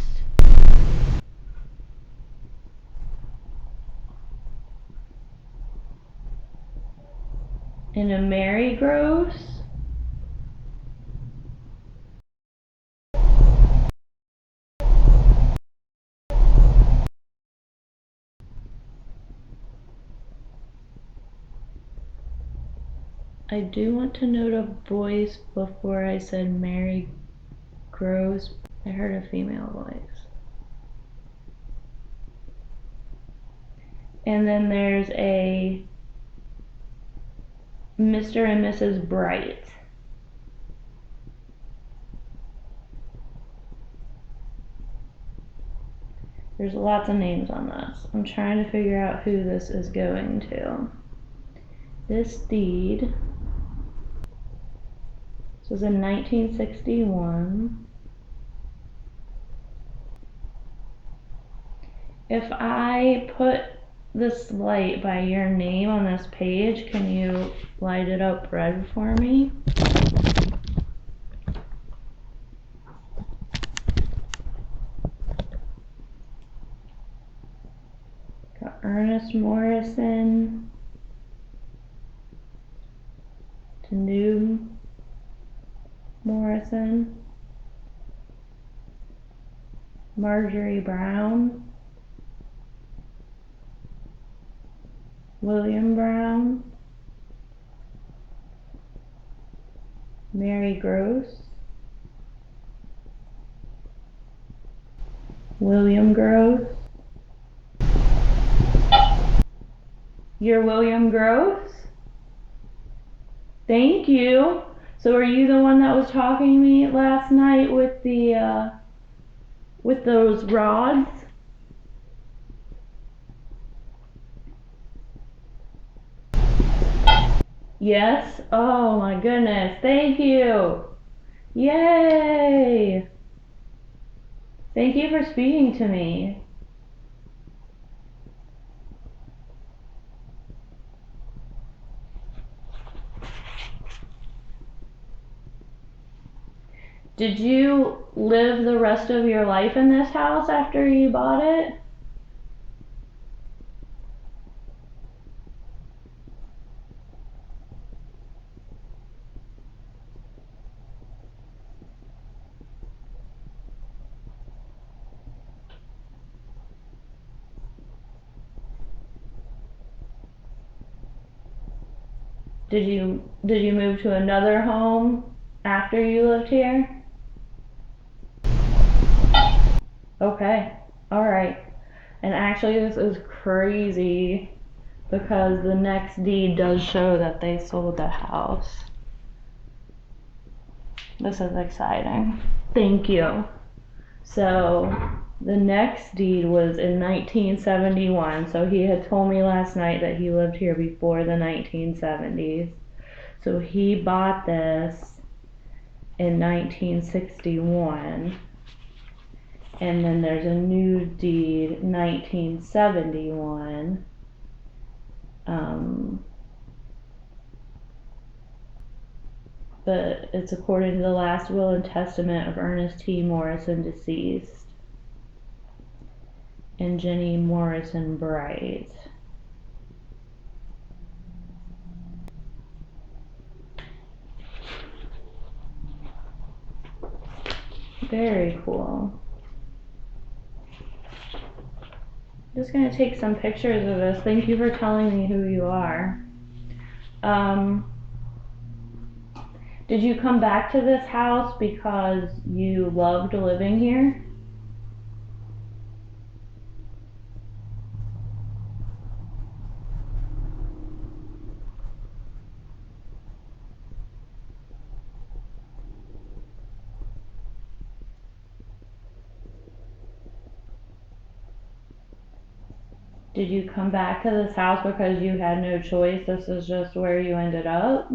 and a Mary Gross. I do want to note a voice before I said Mary Gross. I heard a female voice. And then there's a Mr. and Mrs. Bright. There's lots of names on this. I'm trying to figure out who this is going to. This deed, this was in 1961. If I put this light by your name on this page, can you light it up red for me? Got Ernest Morrison, Tanu Morrison, Marjorie Brown, William Brown, Mary Gross, William Gross. You're William Gross? Thank you. So are you the one that was talking to me last night with the with those rods? Yes? Oh my goodness. Thank you. Yay. Thank you for speaking to me. Did you live the rest of your life in this house after you bought it? Did you move to another home after you lived here? Okay, all right. And actually, this is crazy because the next deed does show that they sold the house. This is exciting. Thank you. So the next deed was in 1971. So he had told me last night that he lived here before the 1970s. So he bought this in 1961. And then there's a new deed, 1971. But it's according to the last will and testament of Ernest T. Morrison, deceased, and Jenny Morrison Bright. Very cool. I'm just gonna take some pictures of this. Thank you for telling me who you are. Did you come back to this house because you loved living here? Did you come back to this house because you had no choice? This is just where you ended up?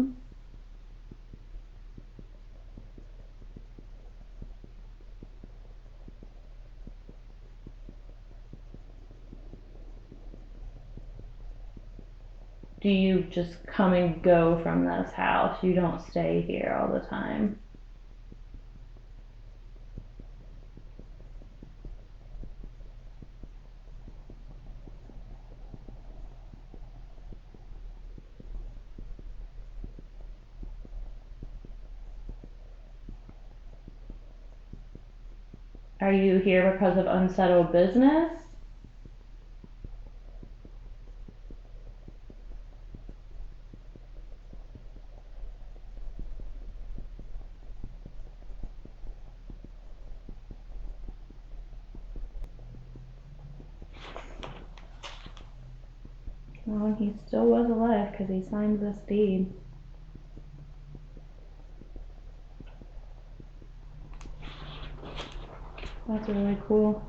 Do you just come and go from this house? You don't stay here all the time? Are you here because of unsettled business? Well, he still was alive because he signed this deed. That's really cool.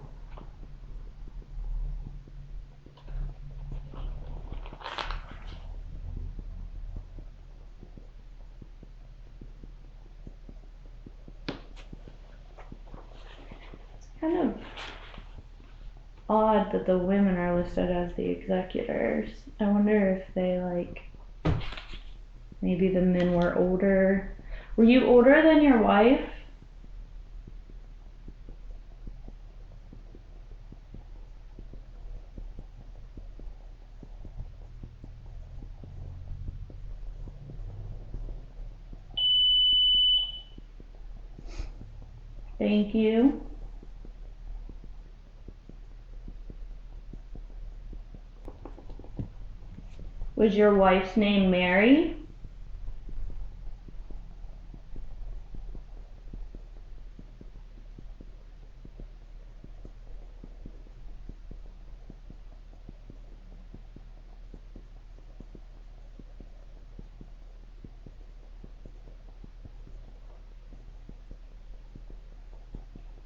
It's kind of odd that the women are listed as the executors. I wonder if they maybe the men were older. Were you older than your wife? Thank you. Was your wife's name Mary?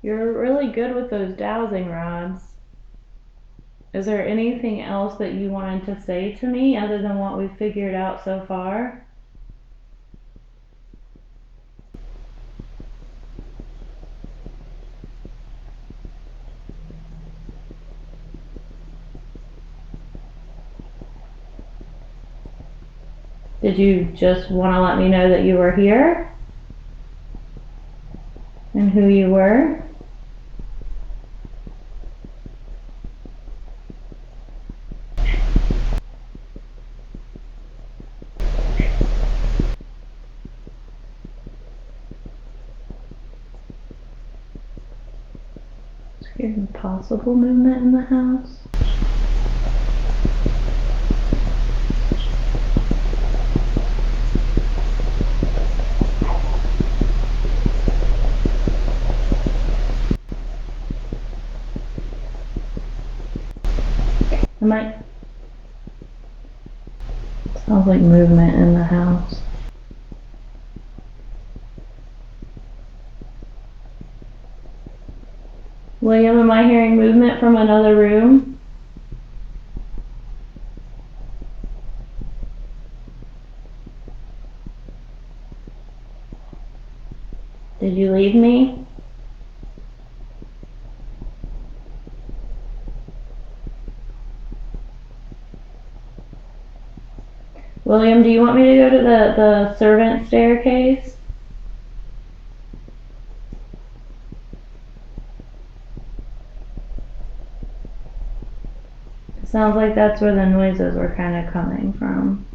You're really good with those dowsing rods. Is there anything else that you wanted to say to me other than what we've figured out so far? Did you just want to let me know that you were here? who you were? Hearing possible movement in the house. Sounds like movement in the house. William, am I hearing movement from another room? Did you leave me? William, do you want me to go to the servant staircase? It sounds like that's where the noises were kind of coming from.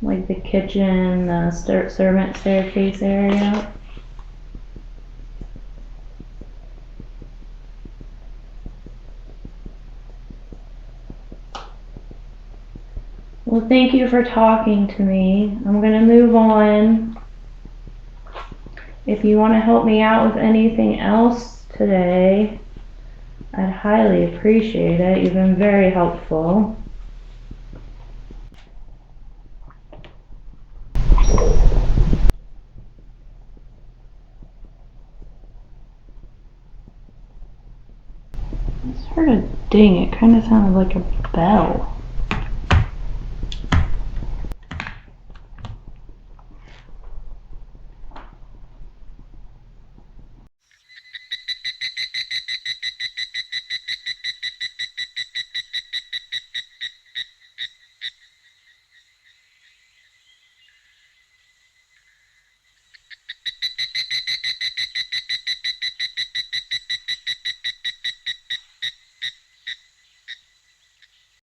Like the kitchen, the servant staircase area. Well, thank you for talking to me. I'm going to move on. If you want to help me out with anything else today, I'd highly appreciate it. You've been very helpful. I just heard a ding. It kind of sounded like a bell.